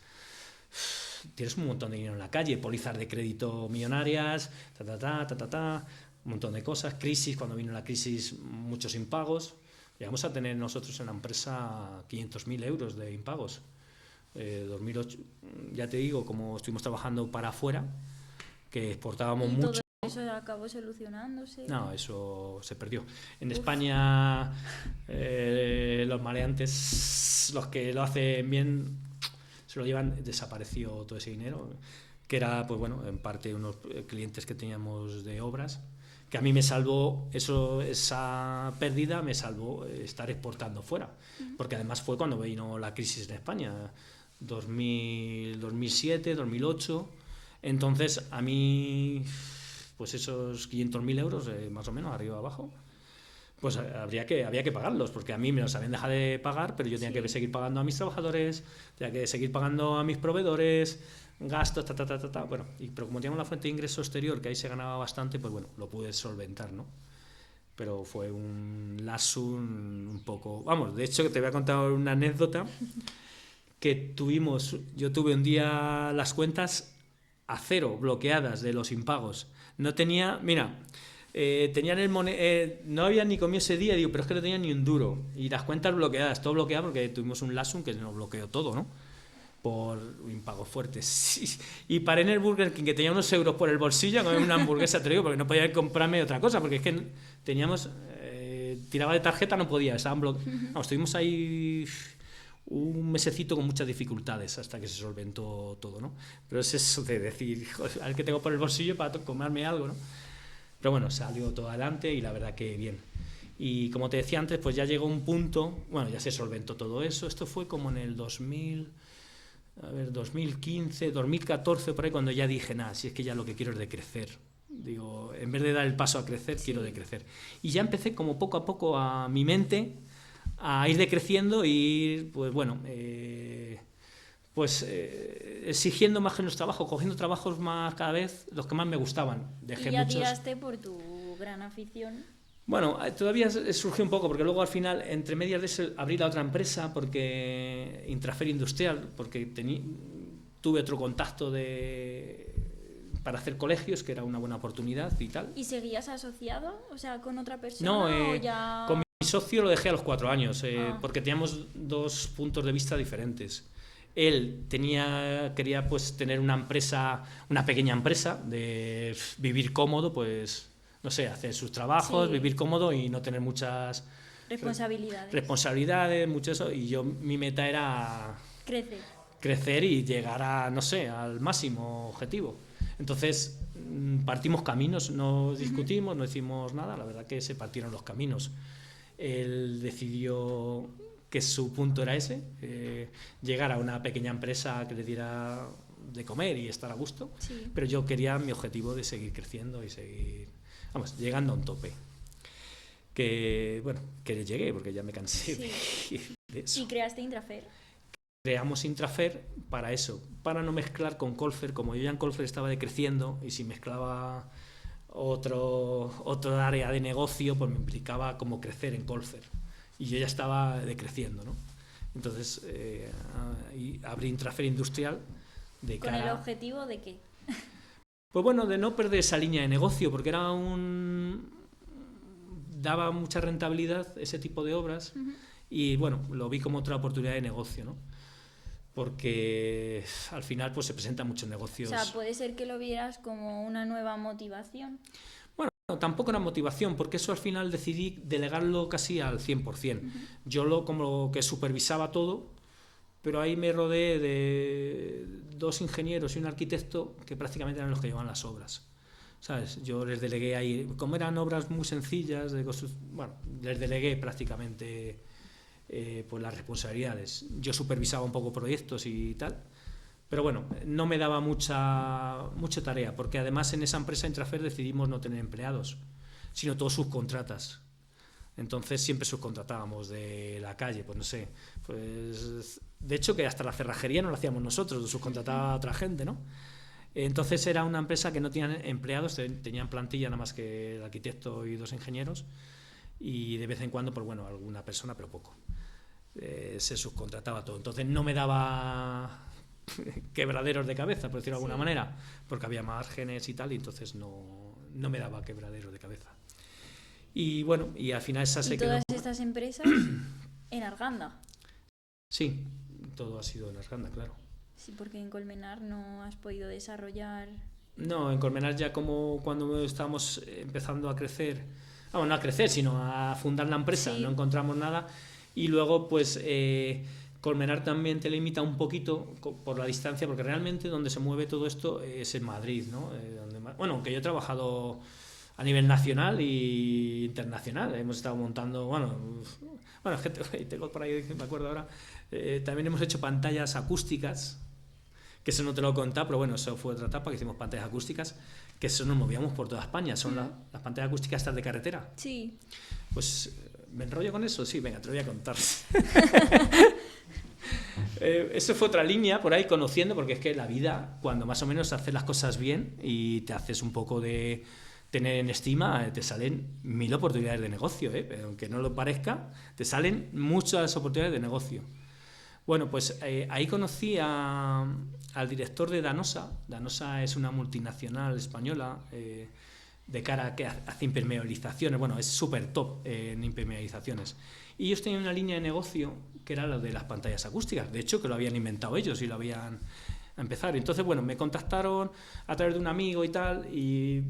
un montón de dinero en la calle, pólizas de crédito millonarias, un montón de cosas, crisis, cuando vino la crisis, muchos impagos. Llegamos a tener nosotros en la empresa 500.000 euros de impagos. 2008, ya te digo, como estuvimos trabajando para afuera, que exportábamos mucho. ¿Eso acabó solucionándose? No, eso se perdió. En España los maleantes, los que lo hacen bien, se lo llevan, desapareció todo ese dinero, que era, pues bueno, en parte unos clientes que teníamos de obras, que a mí me salvó, esa pérdida me salvó estar exportando fuera, porque además fue cuando vino la crisis en España, 2007, 2008, entonces a mí... pues esos 500.000 euros, más o menos, arriba abajo, Pues había que pagarlos, porque a mí me los habían dejado de pagar, pero yo tenía que seguir pagando a mis trabajadores, tenía que seguir pagando a mis proveedores, gastos, Bueno, pero como teníamos la fuente de ingreso exterior, que ahí se ganaba bastante, pues bueno, lo pude solventar, ¿no? Pero fue un lasum un poco... Vamos, de hecho, te voy a contar una anécdota que yo tuve un día las cuentas a cero, bloqueadas de los impagos. No tenía... Mira... tenían no habían ni comido ese día, digo, pero es que no tenían ni un duro. Y las cuentas bloqueadas, todo bloqueado porque tuvimos un lasum que nos bloqueó todo, ¿no? Por impagos fuertes. Y paré en el Burger King, que tenía unos euros por el bolsillo, a comer una hamburguesa, te digo, porque no podía comprarme otra cosa, porque es que teníamos... tiraba de tarjeta, no podía, estaban bloqueados. Vamos, estuvimos ahí un mesecito con muchas dificultades hasta que se solventó todo, ¿no? Pero es eso de decir, joder, al que tengo por el bolsillo para comerme algo, ¿no? Pero bueno, salió todo adelante y la verdad que bien. Y como te decía antes, pues ya llegó un punto, bueno, ya se solventó todo eso. Esto fue como en el 2015, 2014, por ahí, cuando ya dije, nada, si es que ya lo que quiero es decrecer. Digo, en vez de dar el paso a crecer, quiero decrecer. Y ya empecé como poco a poco a mi mente a ir decreciendo y, pues bueno... exigiendo más en los trabajos, cogiendo trabajos más cada vez, los que más me gustaban. Dejé y ya muchos... tiraste por tu gran afición. Bueno, todavía surgió un poco, porque luego al final, entre medias de eso, abrí la otra empresa, porque Intrafer Industrial, porque tuve otro contacto para hacer colegios, que era una buena oportunidad y tal. ¿Y seguías asociado? O sea, ¿con otra persona? No, ¿o ya... con mi socio lo dejé a los 4 años, porque teníamos dos puntos de vista diferentes. Él quería pues tener una pequeña empresa, de vivir cómodo, pues no sé, hacer sus trabajos, vivir cómodo y no tener muchas responsabilidades, mucho eso, y mi meta era crecer y llegar a, no sé, al máximo objetivo. Entonces partimos caminos, no discutimos, no hicimos nada, la verdad que se partieron los caminos. Él decidió que su punto era ese, llegar a una pequeña empresa que le diera de comer y estar a gusto, pero yo quería mi objetivo de seguir creciendo y seguir, vamos, llegando a un tope. Que, bueno, que llegué, porque ya me cansé de eso. ¿Y creaste Intrafer? Creamos Intrafer para eso, para no mezclar con Colfer, como yo ya en Colfer estaba decreciendo y si mezclaba otro área de negocio, pues me implicaba como crecer en Colfer. Y yo ya estaba decreciendo, ¿no? Entonces, abrí Intrafer Industrial ¿Con el objetivo de qué? Pues bueno, de no perder esa línea de negocio, porque daba mucha rentabilidad ese tipo de obras, y bueno, lo vi como otra oportunidad de negocio, ¿no? Porque al final pues se presentan muchos negocios. O sea, puede ser que lo vieras como una nueva motivación. Bueno, tampoco era motivación, porque eso al final decidí delegarlo casi al 100%. Yo como que supervisaba todo, pero ahí me rodeé de 2 ingenieros y un arquitecto que prácticamente eran los que llevaban las obras, ¿sabes? Yo les delegué ahí, como eran obras muy sencillas, bueno, les delegué prácticamente pues las responsabilidades. Yo supervisaba un poco proyectos y tal, pero bueno, no me daba mucha tarea, porque además en esa empresa Intrafer decidimos no tener empleados, sino todos subcontratas. Entonces siempre subcontratábamos de la calle, pues no sé, pues de hecho que hasta la cerrajería no la hacíamos nosotros, lo subcontrataba a otra gente, ¿no? Entonces era una empresa que no tenían empleados, tenían plantilla nada más que el arquitecto y 2 ingenieros, y de vez en cuando, pues bueno, alguna persona, pero poco. Se subcontrataba todo. Entonces no me daba quebraderos de cabeza, por decirlo de alguna manera, porque había márgenes y tal, y entonces no me daba quebraderos de cabeza. Y bueno, y al final ¿Y todas estas empresas en Arganda? Sí, todo ha sido en Arganda, claro. Sí, porque en Colmenar no has podido desarrollar... No, en Colmenar ya como cuando estábamos empezando a crecer, no a crecer, sino a fundar la empresa, no encontramos nada. Y luego, pues, Colmenar también te limita un poquito por la distancia, porque realmente donde se mueve todo esto es en Madrid, ¿no? Bueno, aunque yo he trabajado a nivel nacional e internacional, hemos estado montando, bueno, es que tengo por ahí, me acuerdo ahora, también hemos hecho pantallas acústicas, que eso no te lo he contado, pero bueno, eso fue otra etapa, que hicimos pantallas acústicas, que eso nos movíamos por toda España, son las pantallas acústicas estas de carretera. Sí. Pues, ¿me enrollo con eso? Sí, venga, te lo voy a contar. Eso fue otra línea por ahí conociendo, porque es que la vida, cuando más o menos haces las cosas bien y te haces un poco de tener en estima, te salen 1000 oportunidades de negocio, pero aunque no lo parezca, te salen muchas oportunidades de negocio. Bueno, pues ahí conocí al director de Danosa. Danosa es una multinacional española de cara a que hace impermeabilizaciones. Bueno, es súper top en impermeabilizaciones. Y ellos tenían una línea de negocio que era la de las pantallas acústicas. De hecho, que lo habían inventado ellos y lo habían empezado. Entonces, bueno, me contactaron a través de un amigo y tal, y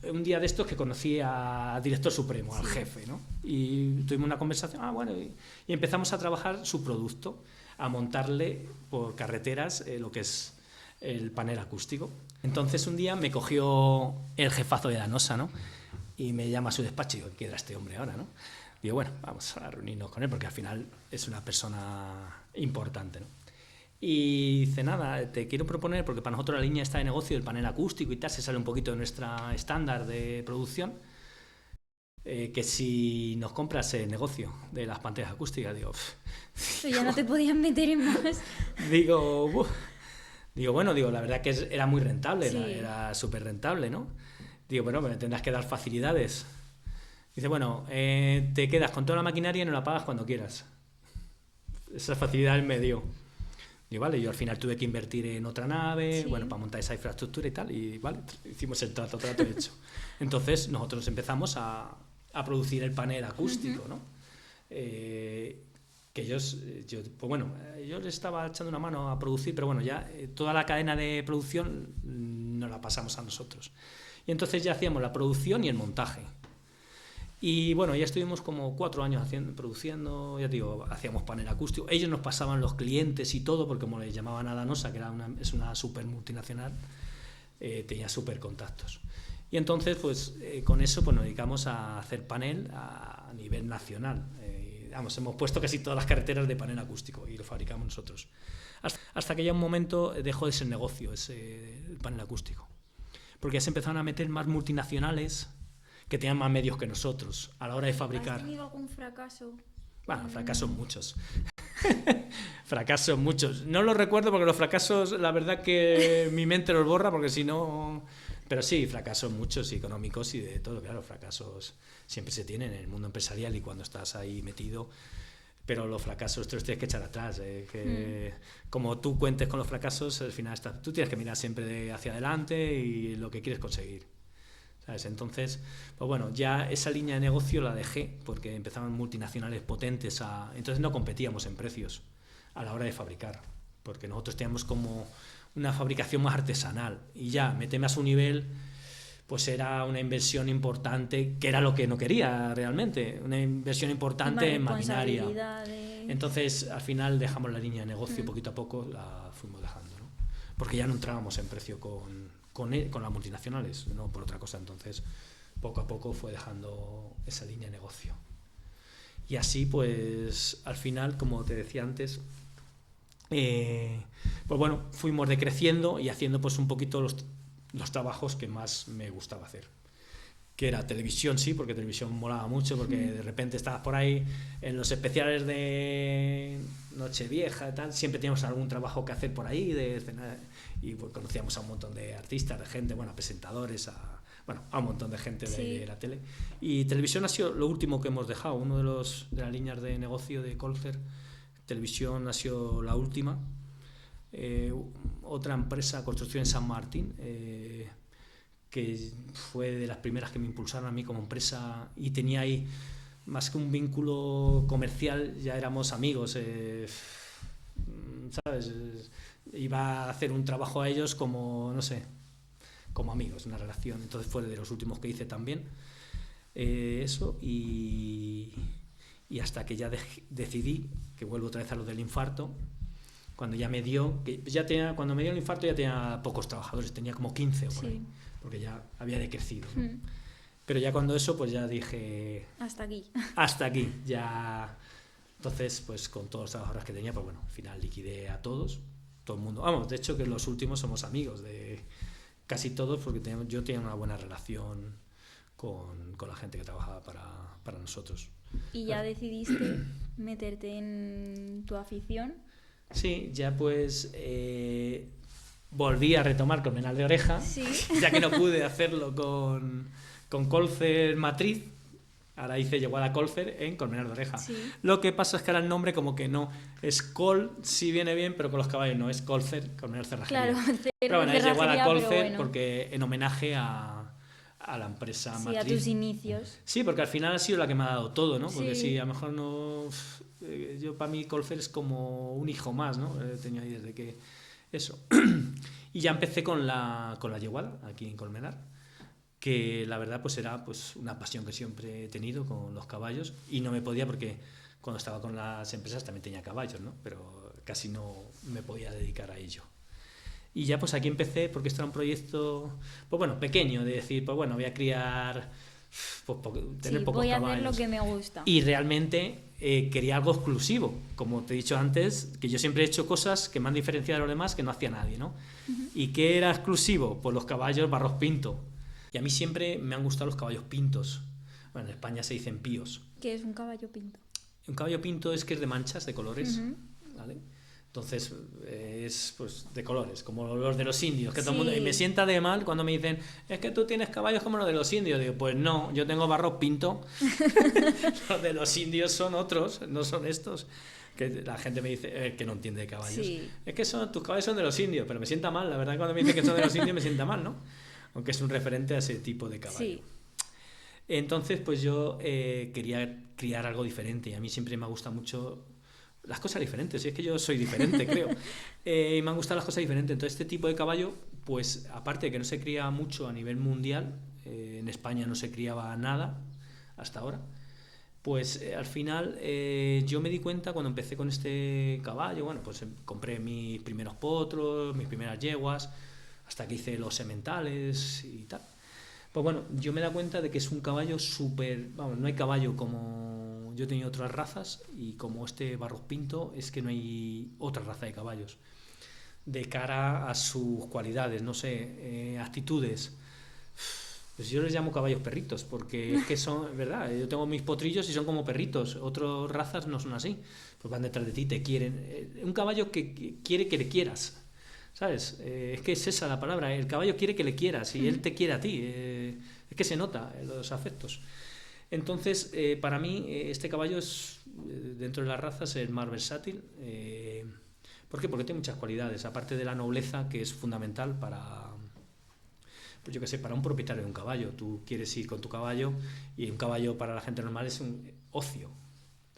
un día de estos que conocí al director supremo, al jefe, ¿no? Y tuvimos una conversación, y empezamos a trabajar su producto, a montarle por carreteras lo que es el panel acústico. Entonces un día me cogió el jefazo de Danosa, ¿no? Y me llama a su despacho y digo, ¿qué era este hombre ahora, no? Digo, bueno, vamos a reunirnos con él porque al final es una persona importante, ¿no? Y dice, nada, te quiero proponer, porque para nosotros la línea está de negocio del panel acústico y tal, se sale un poquito de nuestra estándar de producción, que si nos compras el negocio de las pantallas acústicas, digo... ya no te podías meter en más. Digo, bueno, la verdad que era muy rentable, sí. Era súper rentable, ¿no? Digo, bueno, me tendrás que dar facilidades. Dice, bueno, te quedas con toda la maquinaria y no la pagas cuando quieras. Esa facilidad me dio. Digo, vale, yo al final tuve que invertir en otra nave, sí. Bueno, para montar esa infraestructura y tal, y vale, hicimos el trato hecho. Entonces nosotros empezamos a producir el panel acústico, ¿no? Que yo les estaba echando una mano a producir, pero bueno, ya toda la cadena de producción nos la pasamos a nosotros. Y entonces ya hacíamos la producción y el montaje. Y bueno, ya estuvimos como 4 años produciendo, ya te digo, hacíamos panel acústico. Ellos nos pasaban los clientes y todo, porque como les llamaban a Danosa, que es una super multinacional, tenía super contactos. Y entonces, pues con eso pues nos dedicamos a hacer panel a nivel nacional. Hemos puesto casi todas las carreteras de panel acústico y lo fabricamos nosotros. Hasta que ya un momento dejó de ser negocio el panel acústico. Porque ya se empezaron a meter más multinacionales que tenían más medios que nosotros a la hora de fabricar. ¿Has tenido algún fracaso? Bueno, fracasos muchos. Fracasos muchos. No los recuerdo porque los fracasos, la verdad que mi mente los borra, porque si no... Pero sí, fracasos muchos, económicos y de todo. Claro, fracasos siempre se tienen en el mundo empresarial y cuando estás ahí metido. Pero los fracasos te los tienes que echar atrás. Como tú cuentes con los fracasos, al final tú tienes que mirar siempre hacia adelante y lo que quieres conseguir. ¿Sabes? Entonces, pues bueno, ya esa línea de negocio la dejé porque empezaban multinacionales potentes entonces no competíamos en precios a la hora de fabricar, porque nosotros teníamos como una fabricación más artesanal y ya meterme a su nivel pues era una inversión importante, que era lo que no quería realmente, una inversión importante en maquinaria. Entonces al final dejamos la línea de negocio, poquito a poco la fuimos dejando, ¿no? Porque ya no entrábamos en precio con las multinacionales, no por otra cosa. Entonces poco a poco fue dejando esa línea de negocio. Y así pues al final, como te decía antes, pues bueno, fuimos decreciendo y haciendo pues un poquito los trabajos que más me gustaba hacer, que era televisión, sí, porque televisión molaba mucho, porque de repente estabas por ahí en los especiales de Nochevieja y tal, siempre teníamos algún trabajo que hacer por ahí, y pues conocíamos a un montón de artistas, de gente, bueno, a presentadores, a un montón de gente de la tele. Y televisión ha sido lo último que hemos dejado, uno de las líneas de negocio de Colfer. Televisión ha sido la última. Otra empresa, Construcción en San Martín, que fue de las primeras que me impulsaron a mí como empresa y tenía ahí más que un vínculo comercial, ya éramos amigos, ¿sabes? Iba a hacer un trabajo a ellos como, no sé, como amigos, una relación. Entonces fue de los últimos que hice también. Eso y hasta que ya decidí, que vuelvo otra vez a lo del infarto, cuando ya me dio, cuando me dio el infarto ya tenía pocos trabajadores, tenía como 15 o por ahí, porque ya había decrecido, ¿no? Pero ya cuando eso, pues ya dije... Hasta aquí, ya... Entonces, pues con todos los trabajadores que tenía, pues bueno, al final liquidé a todos, todo el mundo. Vamos, de hecho que los últimos somos amigos de casi todos, porque yo tenía una buena relación con la gente que trabajaba para nosotros. ¿Y ya decidiste meterte en tu afición? Sí, ya pues volví a retomar Colmenar de Oreja, Sí. ya que no pude hacerlo con Colfer Matriz. Ahora hice Yeguada Colfer en Colmenar de Oreja. Sí. Lo que pasa es que ahora el nombre como que no es Col, sí viene bien, pero con los caballos no, es Colfer, Colmenar Cerrajería. Claro, Pero bueno, es Yeguada cerrajería, Colfer pero bueno. porque en homenaje a la empresa Sí, matriz. a tus inicios. Sí, porque al final ha sido la que me ha dado todo, ¿no? Porque Sí. sí, a lo mejor no... Yo para mí Colfer es como un hijo más, ¿no? He tenido ahí desde que... Eso. Y ya empecé con la yeguada aquí en Colmenar, que la verdad pues era pues una pasión que siempre he tenido con los caballos y no me podía porque cuando estaba con las empresas también tenía caballos, ¿no? Pero casi no me podía dedicar a ello. Y ya pues aquí empecé porque esto era un proyecto, pues bueno, pequeño, de decir, pues bueno, voy a criar, pues tener Sí, pocos voy a caballos. hacer lo que me gusta. Y realmente quería algo exclusivo, como te he dicho antes, que yo siempre he hecho cosas que me han diferenciado de los demás que no hacía nadie, ¿no? ¿Y qué era exclusivo? Pues los caballos barros pinto. Y a mí siempre me han gustado los caballos pintos. Bueno, en España se dicen píos. ¿Qué es un caballo pinto? Un caballo pinto es que es de manchas, de colores, ¿vale? Entonces es pues de colores, como los de los indios, que todo el mundo, y me sienta de mal cuando me dicen, es que tú tienes caballos como los de los indios. Digo, pues no, yo tengo barros pinto. Los de los indios son otros, no son estos. Que la gente me dice que no entiende de caballos. Sí. Es que tus caballos son de los indios, pero me sienta mal, la verdad, cuando me dicen que son de los indios me sienta mal, ¿no? Aunque es un referente a ese tipo de caballo. Sí. Entonces, pues yo quería criar algo diferente y a mí siempre me gusta mucho las cosas diferentes, y es que yo soy diferente, creo. Y me han gustado las cosas diferentes. Entonces, este tipo de caballo, pues aparte de que no se cría mucho a nivel mundial, en España no se criaba nada hasta ahora, pues al final yo me di cuenta cuando empecé con este caballo, bueno, pues compré mis primeros potros, mis primeras yeguas, hasta que hice los sementales y tal. Pues bueno, yo me da cuenta de que es un caballo súper... Vamos, no hay caballo como... Yo he tenido otras razas y como este Barros Pinto es que no hay otra raza de caballos. De cara a sus cualidades, no sé, actitudes. Pues yo les llamo caballos perritos porque es que son, ¿verdad? Yo tengo mis potrillos y son como perritos. Otras razas no son así. Pues van detrás de ti, te quieren. Un caballo que quiere que le quieras. ¿Sabes? Es que es esa la palabra. El caballo quiere que le quieras y él te quiere a ti. Es que se nota los afectos. Entonces, para mí, este caballo es, dentro de las razas, el más versátil. ¿Por qué? Porque tiene muchas cualidades. Aparte de la nobleza, que es fundamental para, pues yo qué sé, para un propietario de un caballo. Tú quieres ir con tu caballo y un caballo para la gente normal es un ocio.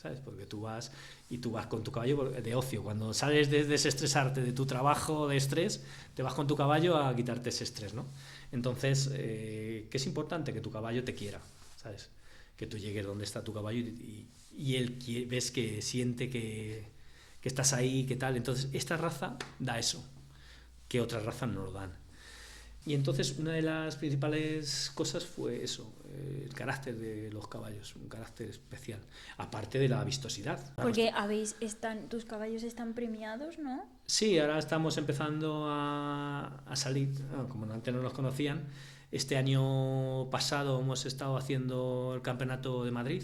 ¿Sabes? Porque tú vas con tu caballo de ocio. Cuando sales de desestresarte de tu trabajo de estrés, te vas con tu caballo a quitarte ese estrés, ¿no? Entonces, que es importante que tu caballo te quiera, ¿sabes? Que tú llegues donde está tu caballo y él ves que siente que estás ahí, que tal. Entonces, esta raza da eso, que otras razas no lo dan. Y entonces una de las principales cosas fue eso, el carácter de los caballos, un carácter especial, aparte de la vistosidad. Porque tus caballos están premiados, ¿no? Sí, ahora estamos empezando a salir, como antes no los conocían. Este año pasado hemos estado haciendo el Campeonato de Madrid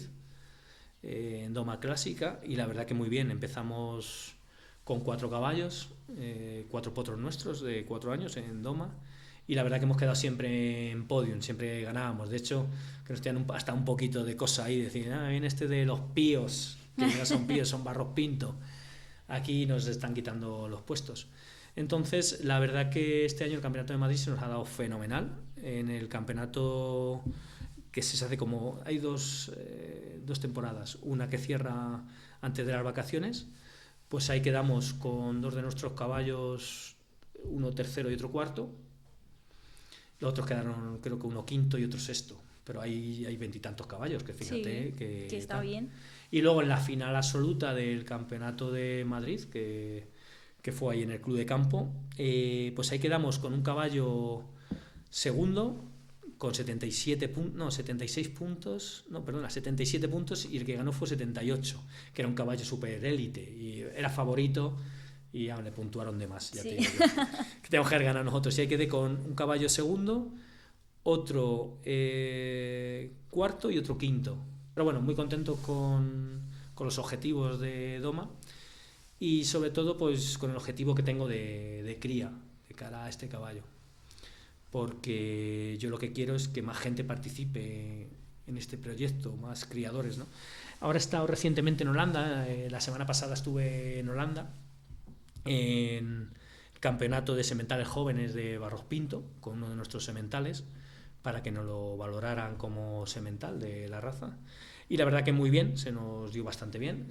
en Doma Clásica y la verdad que muy bien, empezamos con 4 caballos, 4 potros nuestros de 4 años en Doma. Y la verdad que hemos quedado siempre en podium, siempre ganábamos. De hecho, que nos tienen hasta un poquito de cosa ahí, decir, viene este de los píos, que no son píos, son Barros Pinto. Aquí nos están quitando los puestos. Entonces, la verdad que este año el Campeonato de Madrid se nos ha dado fenomenal. En el campeonato que se hace como... Hay dos temporadas. Una que cierra antes de las vacaciones. Pues ahí quedamos con 2 de nuestros caballos, uno tercero y otro cuarto. Los otros quedaron, creo que uno quinto y otro sexto. Pero hay 20 y tantos caballos, que fíjate sí, que está bien. Y luego en la final absoluta del Campeonato de Madrid, que fue ahí en el Club de Campo, pues ahí quedamos con un caballo segundo, con 77 puntos, y el que ganó fue 78, que era un caballo super élite, y era favorito, y ya le puntuaron de más. Ya sí. te digo que tenemos que ganar nosotros. Y ahí quedé con un caballo segundo, otro cuarto y otro quinto. Pero bueno, muy contento con los objetivos de Doma y sobre todo pues con el objetivo que tengo de cría de cara a este caballo. Porque yo lo que quiero es que más gente participe en este proyecto, más criadores, ¿no? Ahora he estado recientemente en Holanda, la semana pasada estuve en Holanda, en el campeonato de sementales jóvenes de Barros Pinto, con uno de nuestros sementales, para que nos lo valoraran como semental de la raza. Y la verdad que muy bien, se nos dio bastante bien.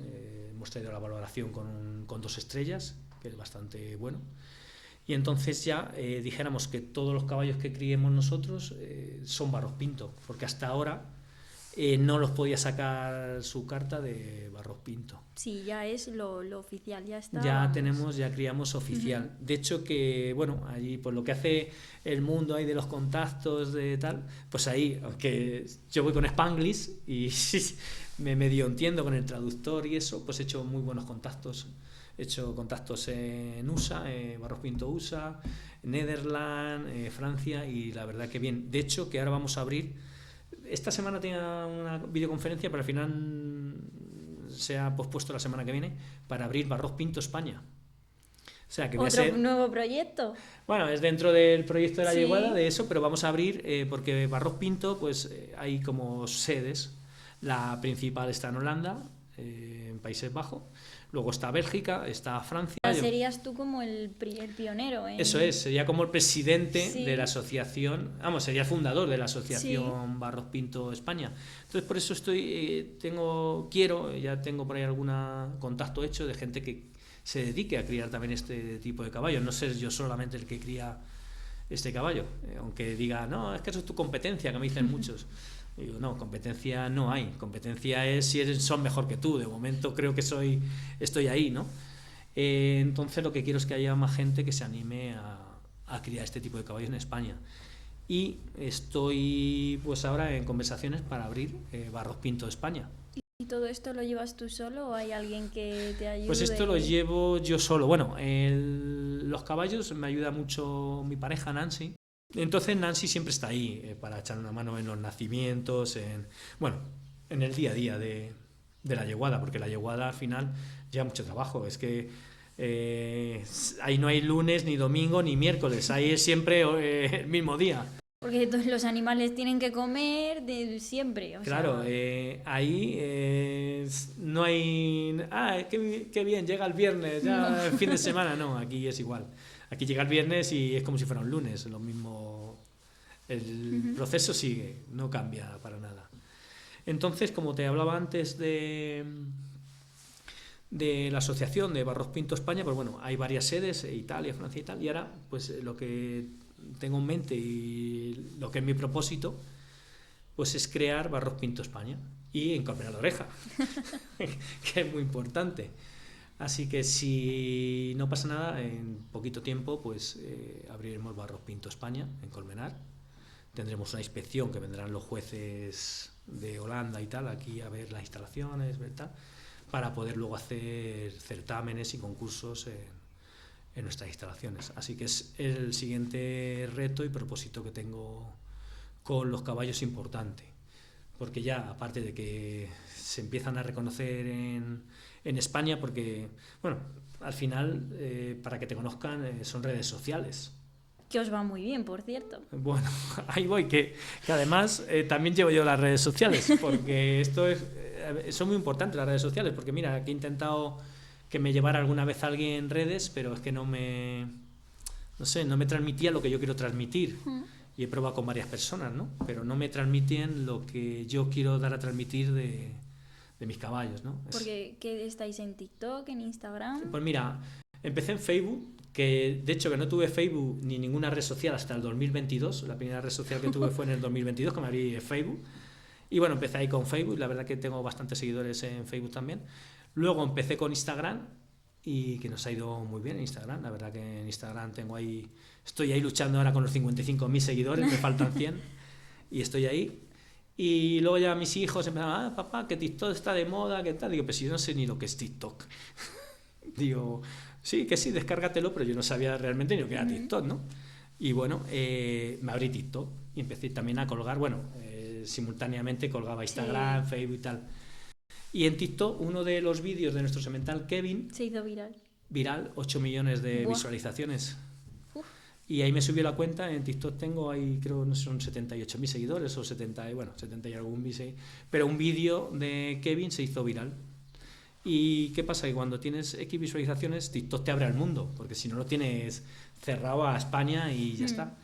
Hemos traído la valoración con 2 estrellas, que es bastante bueno. Y entonces ya dijéramos que todos los caballos que criemos nosotros son Barros Pinto, porque hasta ahora no los podía sacar su carta de Barros Pinto. Sí, ya es lo oficial, ya está. Ya ya criamos oficial. De hecho que, bueno, allí pues lo que hace el mundo ahí de los contactos de tal, pues ahí, aunque yo voy con Spanglish y me medio entiendo con el traductor y eso, pues he hecho muy buenos contactos. He hecho contactos en USA, Barros Pinto USA, Netherlands, Francia, y la verdad que bien. De hecho que ahora vamos a abrir, esta semana tenía una videoconferencia, pero al final se ha pospuesto la semana que viene para abrir Barros Pinto España. O sea que voy a ser... nuevo proyecto. Bueno, es dentro del proyecto de la Sí. yeguada, de eso, pero vamos a abrir porque Barros Pinto, pues hay como sedes. La principal está en Holanda, en Países Bajos. Luego está Bélgica, está Francia. Serías tú como el pionero. Eso es, sería como el presidente Sí. de la asociación, vamos, sería el fundador de la asociación sí. Barros Pinto España. Entonces por eso ya tengo por ahí algún contacto hecho de gente que se dedique a criar también este tipo de caballos. No ser yo solamente el que cría este caballo, aunque diga, no, es que eso es tu competencia, que me dicen muchos. Y digo, no, competencia no hay. Competencia es si son mejor que tú. De momento creo que estoy ahí, ¿no? Entonces lo que quiero es que haya más gente que se anime a criar este tipo de caballos en España. Y estoy pues ahora en conversaciones para abrir Barros Pinto España. ¿Y todo esto lo llevas tú solo o hay alguien que te ayude? Pues esto lo llevo yo solo. Bueno, los caballos me ayuda mucho mi pareja Nancy. Entonces Nancy siempre está ahí para echar una mano en los nacimientos, en el día a día de la yeguada, porque la yeguada al final lleva mucho trabajo. Es que ahí no hay lunes, ni domingo, ni miércoles, ahí es siempre el mismo día. Porque todos los animales tienen que comer de siempre. Claro, ahí no hay... qué bien, llega el viernes, ya el fin de semana. No, aquí es igual. Aquí llega el viernes y es como si fuera un lunes, lo mismo. El proceso sigue, no cambia para nada. Entonces, como te hablaba antes de la asociación de Barros Pinto España, pues bueno, hay varias sedes, Italia, Francia y tal, y ahora pues lo que tengo en mente y lo que es mi propósito, pues es crear Barros Pinto España y incorporar la oreja, que es muy importante. Así que si no pasa nada, en poquito tiempo pues abriremos Barros Pinto España en Colmenar. Tendremos una inspección que vendrán los jueces de Holanda y tal aquí a ver las instalaciones, ¿verdad? Para poder luego hacer certámenes y concursos en nuestras instalaciones. Así que es el siguiente reto y propósito que tengo con los caballos importante. Porque ya, aparte de que se empiezan a reconocer en España, porque, bueno, al final, para que te conozcan, son redes sociales. Que os va muy bien, por cierto. Bueno, ahí voy, que además también llevo yo las redes sociales, porque son muy importantes las redes sociales, porque mira, que he intentado que me llevara alguna vez alguien en redes, pero es que no me transmitía lo que yo quiero transmitir. Y he probado con varias personas, ¿no? Pero no me transmiten lo que yo quiero dar a transmitir de mis caballos, ¿no? Porque ¿qué estáis en TikTok, en Instagram? Pues mira, empecé en Facebook, que de hecho que no tuve Facebook ni ninguna red social hasta el 2022. La primera red social que tuve fue en el 2022, que me abrí Facebook. Y bueno, empecé ahí con Facebook, la verdad que tengo bastantes seguidores en Facebook también. Luego empecé con Instagram y que nos ha ido muy bien en Instagram. La verdad que en Instagram estoy ahí luchando ahora con los 55.000 seguidores, me faltan 100 y estoy ahí. Y luego ya mis hijos empezaron, papá, que TikTok está de moda, ¿qué tal? Digo, pues yo no sé ni lo que es TikTok. Digo, sí, descárgatelo, pero yo no sabía realmente ni lo que era TikTok, ¿no? Y bueno, me abrí TikTok y empecé también a colgar, bueno, simultáneamente colgaba Instagram, Sí. Facebook y tal. Y en TikTok, uno de los vídeos de nuestro semental Kevin, Se hizo viral. viral, 8 millones de Buah. visualizaciones. Uf. Y ahí me subió la cuenta, en TikTok tengo ahí, creo, no sé, son 78.000 seguidores o 70, bueno, 70 y algún vídeo. Pero un vídeo de Kevin se hizo viral. ¿Y qué pasa? Que cuando tienes X visualizaciones, TikTok te abre al mundo, porque si no lo tienes cerrado a España y ya está.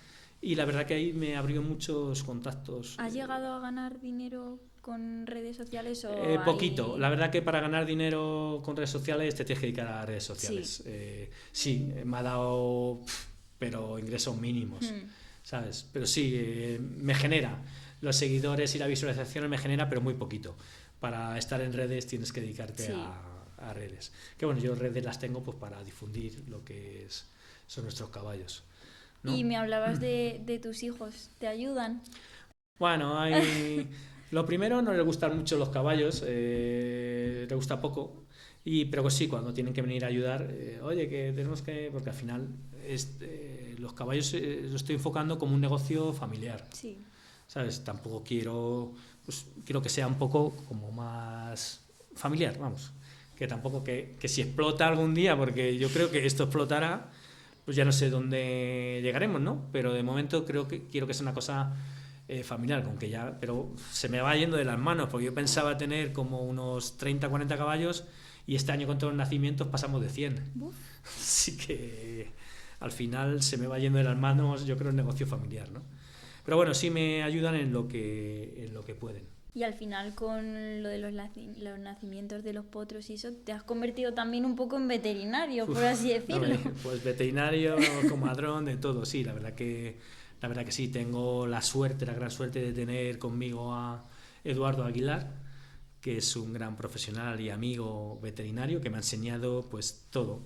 Y la verdad que ahí me abrió muchos contactos. ¿Has llegado a ganar dinero con redes sociales o Poquito. ahí? La verdad que para ganar dinero con redes sociales te tienes que dedicar a redes sociales. Sí, me ha dado, pero ingresos mínimos, ¿sabes? Pero sí, me genera. Los seguidores y las visualizaciones me genera, pero muy poquito. Para estar en redes tienes que dedicarte Sí. a redes. Que bueno, yo redes las tengo pues para difundir lo que son nuestros caballos, ¿no? Y me hablabas de tus hijos, ¿te ayudan? Bueno, lo primero, no les gustan mucho los caballos, les gusta poco, pero sí, cuando tienen que venir a ayudar, oye, que tenemos que... Porque al final los caballos lo estoy enfocando como un negocio familiar, Sí. ¿sabes? Tampoco quiero que sea un poco como más familiar, vamos. Que tampoco que si explota algún día, porque yo creo que esto explotará, pues ya no sé dónde llegaremos, ¿no? Pero de momento quiero que sea una cosa familiar, con que ya, pero se me va yendo de las manos, porque yo pensaba tener como unos 30, 40 caballos y este año con todos los nacimientos pasamos de 100. Buf. Así que al final se me va yendo de las manos, yo creo, el negocio familiar, ¿no? Pero bueno, sí me ayudan en lo que pueden. Y al final con lo de los nacimientos de los potros y eso, te has convertido también un poco en veterinario, por así decirlo. Pues veterinario, comadrón, de todo, sí, la verdad que sí, tengo la gran suerte de tener conmigo a Eduardo Aguilar, que es un gran profesional y amigo veterinario que me ha enseñado pues todo.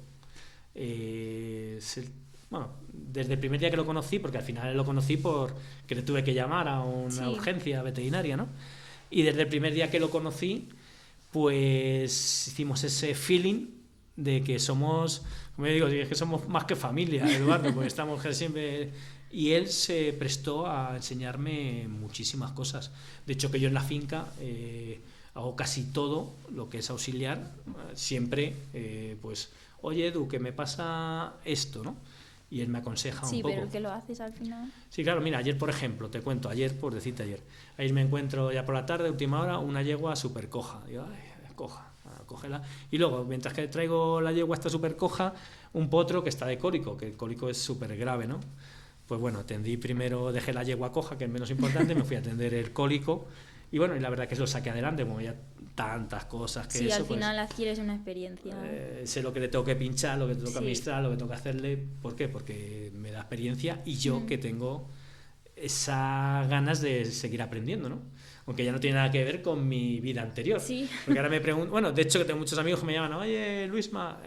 Bueno, desde el primer día que lo conocí, porque al final lo conocí porque le tuve que llamar a una urgencia veterinaria, ¿no? Y desde el primer día que lo conocí, pues hicimos ese feeling de que somos, como yo digo, es que somos más que familia, Eduardo, porque estamos siempre... Y él se prestó a enseñarme muchísimas cosas. De hecho, que yo en la finca hago casi todo lo que es auxiliar, siempre, pues, oye, Edu, que me pasa esto, ¿no? Y él me aconseja un poco. Sí, pero que lo haces al final. Sí, claro, mira, ayer, por ejemplo, te cuento, por decirte ayer me encuentro ya por la tarde, última hora, una yegua súper coja. Digo, ay, coja, cógela. Y luego, mientras que traigo la yegua esta súper coja, un potro que está de cólico, que el cólico es súper grave, ¿no? Pues bueno, dejé la yegua coja, que es menos importante, me fui a atender el cólico, y bueno, y la verdad que lo saqué adelante, como ya tantas cosas que sí, eso, al final adquieres una experiencia. Sé lo que le tengo que pinchar, lo que tengo que administrar, lo que tengo que hacerle. ¿Por qué? Porque me da experiencia y yo que tengo esas ganas de seguir aprendiendo, ¿no? Aunque ya no tiene nada que ver con mi vida anterior. Sí. Porque ahora me pregunto, bueno, de hecho que tengo muchos amigos que me llaman, oye, Luisma,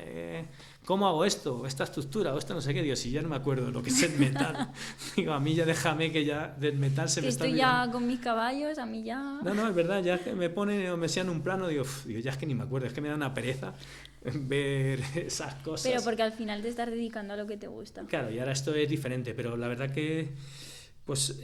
¿cómo hago esto? Esta estructura, o esto no sé qué. Digo, si ya no me acuerdo de lo que es el metal. Digo, a mí ya déjame que ya del metal se que me está estoy olvidando. ya con mis caballos, a mí ya... No, es verdad, ya que me ponen o me sean un plano, digo, ya es que ni me acuerdo, es que me da una pereza ver esas cosas. Pero porque al final te estás dedicando a lo que te gusta. Claro, y ahora esto es diferente, pero la verdad que pues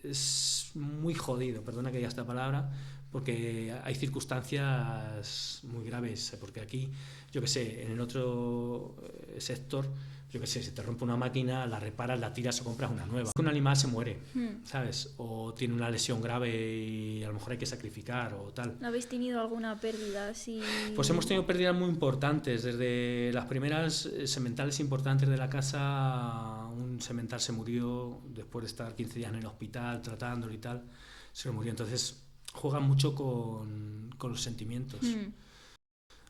es muy jodido, perdona que diga esta palabra, porque hay circunstancias muy graves, porque aquí, yo que sé, en el otro sector, yo que sé, si te rompe una máquina, la reparas, la tiras o compras una nueva. Un animal se muere, ¿sabes? O tiene una lesión grave y a lo mejor hay que sacrificar o tal. ¿No habéis tenido alguna pérdida así? Pues hemos tenido pérdidas muy importantes. Desde las primeras sementales importantes de la casa, un semental se murió después de estar 15 días en el hospital tratándolo y tal. Se lo murió. Entonces juegan mucho con los sentimientos.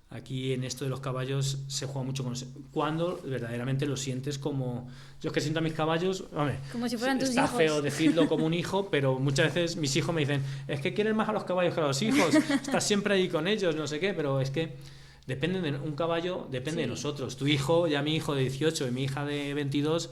Aquí en esto de los caballos se juega mucho cuando verdaderamente lo sientes como... Yo es que siento a mis caballos... Hombre, como si fueran tus está hijos. feo decirlo como un hijo, pero muchas veces mis hijos me dicen, es que quieres más a los caballos que a los hijos, estás siempre ahí con ellos, no sé qué, pero es que un caballo depende de nosotros. Tu hijo, ya mi hijo de 18 y mi hija de 22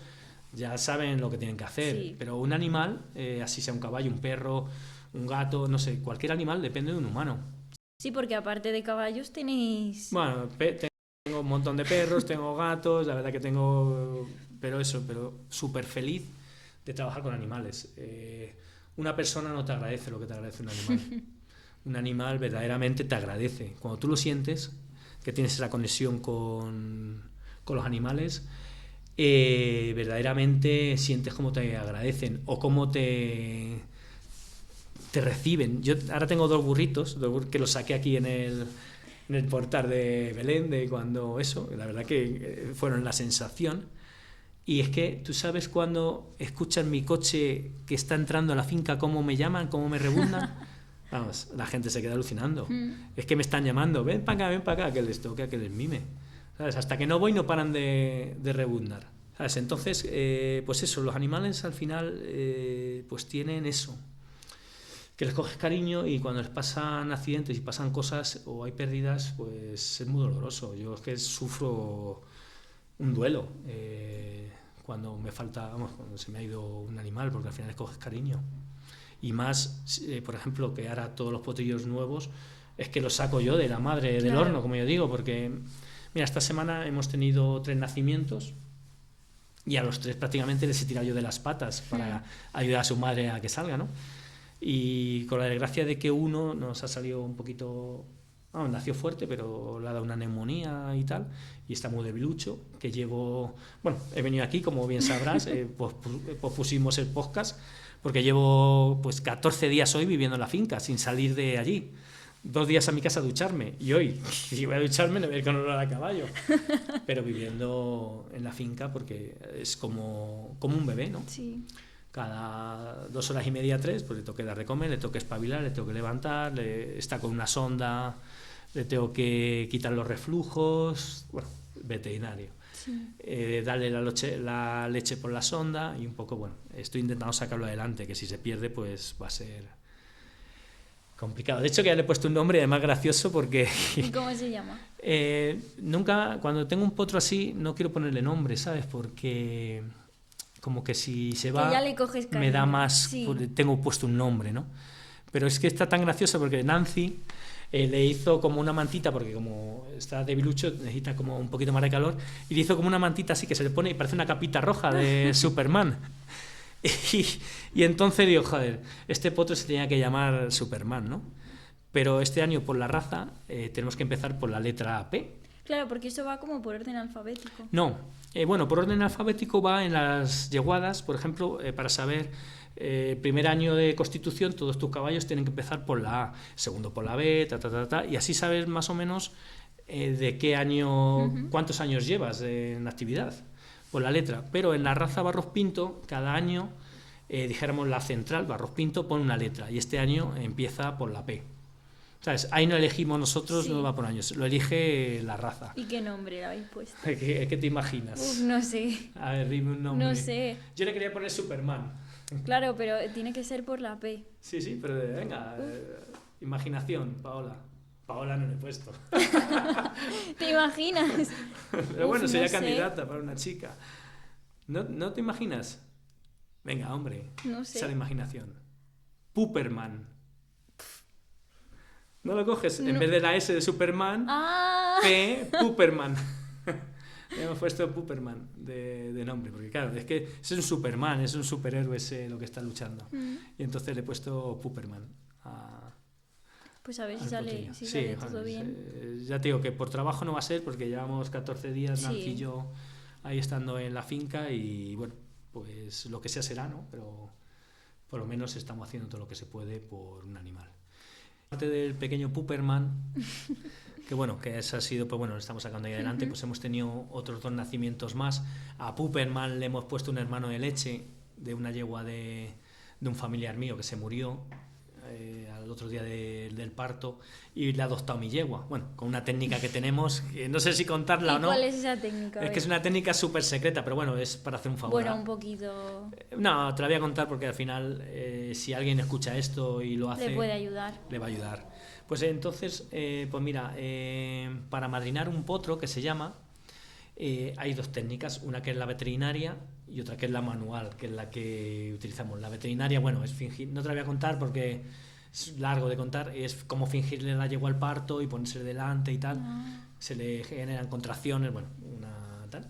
ya saben lo que tienen que hacer, pero un animal, así sea un caballo, un perro, un gato, no sé, cualquier animal depende de un humano. Sí, porque aparte de caballos tenéis... Bueno, tengo un montón de perros, tengo gatos, la verdad que tengo... Pero súper feliz de trabajar con animales. Una persona no te agradece lo que te agradece un animal. Un animal verdaderamente te agradece. Cuando tú lo sientes, que tienes esa conexión con los animales, verdaderamente sientes cómo te agradecen o cómo te reciben. Yo ahora tengo 2 burritos que los saqué aquí en el portal de Belén, de cuando eso, la verdad que fueron la sensación. Y es que tú sabes cuando escuchas mi coche que está entrando a la finca, cómo me llaman, cómo me rebundan. Vamos, la gente se queda alucinando. Es que me están llamando, ven para acá, que les toque, que les mime. ¿Sabes? Hasta que no voy no paran de rebundar. ¿Sabes? Entonces, pues eso, los animales al final pues tienen eso, que les coges cariño, y cuando les pasan accidentes y pasan cosas o hay pérdidas, pues es muy doloroso. Yo es que sufro un duelo cuando me falta, vamos, cuando se me ha ido un animal, porque al final les coges cariño. Y más, por ejemplo, que ahora todos los potrillos nuevos es que los saco yo de la madre del horno, como yo digo, porque mira, esta semana hemos tenido 3 nacimientos y a los 3 prácticamente les he tirado yo de las patas para ayudar a su madre a que salga, ¿no? Y con la desgracia de que uno nos ha salido un poquito, nació fuerte, pero le ha dado una neumonía y tal, y está muy debilucho, que llevo, bueno, he venido aquí, como bien sabrás, pues pusimos el podcast, porque llevo pues 14 días hoy viviendo en la finca, sin salir de allí. 2 días a mi casa a ducharme, y hoy, si voy a ducharme, no voy a ir con olor a caballo. Pero viviendo en la finca, porque es como un bebé, ¿no? Sí. Cada 2 horas y media, 3, pues le tengo que dar de comer, le tengo que espabilar, le tengo que levantar, está con una sonda, le tengo que quitar los reflujos, bueno, veterinario. Sí. Darle la leche por la sonda y un poco, bueno, estoy intentando sacarlo adelante, que si se pierde pues va a ser complicado. De hecho, que ya le he puesto un nombre más gracioso porque... ¿Y cómo se llama? Nunca, cuando tengo un potro así, no quiero ponerle nombre, ¿sabes? Porque como que si se va, ya le coges cariño. Me da más, sí. Tengo puesto un nombre, ¿no? Pero es que está tan gracioso porque Nancy le hizo como una mantita, porque como está debilucho, necesita como un poquito más de calor, y le hizo como una mantita así que se le pone y parece una capita roja de Superman. Y entonces digo, joder, este potro se tenía que llamar Superman, ¿no? Pero este año por la raza tenemos que empezar por la letra P. Claro, porque eso va como por orden alfabético. No, bueno, por orden alfabético va en las yeguadas, por ejemplo, para saber, primer año de constitución, todos tus caballos tienen que empezar por la A, segundo por la B, y así sabes más o menos de qué año, cuántos años llevas en actividad, por la letra. Pero en la raza Barros Pinto, cada año, dijéramos la central, Barros Pinto, pone una letra, y este año empieza por la P. ¿Sabes? Ahí no elegimos nosotros, no va por años, lo elige la raza. ¿Y qué nombre le habéis puesto? ¿Qué te imaginas? No sé. A ver, dime un nombre. No sé. Yo le quería poner Superman. Claro, pero tiene que ser por la P. Sí, pero venga, imaginación, Paola. Paola no le he puesto. ¿Te imaginas? Pero bueno, sería no sé. candidata para una chica. ¿No te imaginas? Venga, hombre. No sé. Esa es la imaginación. Puperman. ¿No lo coges? No. En vez de la S de Superman, P, Puperman. Hemos puesto Puperman de nombre, porque claro, es que es un Superman, es un superhéroe ese lo que está luchando. Y entonces le he puesto Puperman. Pues a ver si sale todo bien. Ya te digo que por trabajo no va a ser, porque llevamos 14 días, Nancy y yo, ahí estando en la finca, y bueno, pues lo que sea será, ¿no? Pero por lo menos estamos haciendo todo lo que se puede por un animal. Aparte del pequeño Puperman, que ese ha sido, pues bueno, lo estamos sacando ahí adelante, pues hemos tenido otros 2 nacimientos más. A Puperman le hemos puesto un hermano de leche de una yegua de un familiar mío que se murió al otro día del parto, y le ha adoptado mi yegua. Bueno, con una técnica que tenemos, que no sé si contarla o no. ¿Cuál es esa técnica? Es que es una técnica súper secreta, pero bueno, es para hacer un favor. Bueno, un poquito... No, te la voy a contar porque al final, si alguien escucha esto y lo hace... Le puede ayudar. Le va a ayudar. Pues entonces, pues mira, para madrinar un potro, que se llama, hay 2 técnicas, una que es la veterinaria y otra que es la manual, que es la que utilizamos. La veterinaria, bueno, es fingir, no te la voy a contar porque es largo de contar, es como fingirle la yegua al parto y ponerse delante y tal, se le generan contracciones, bueno, una tal.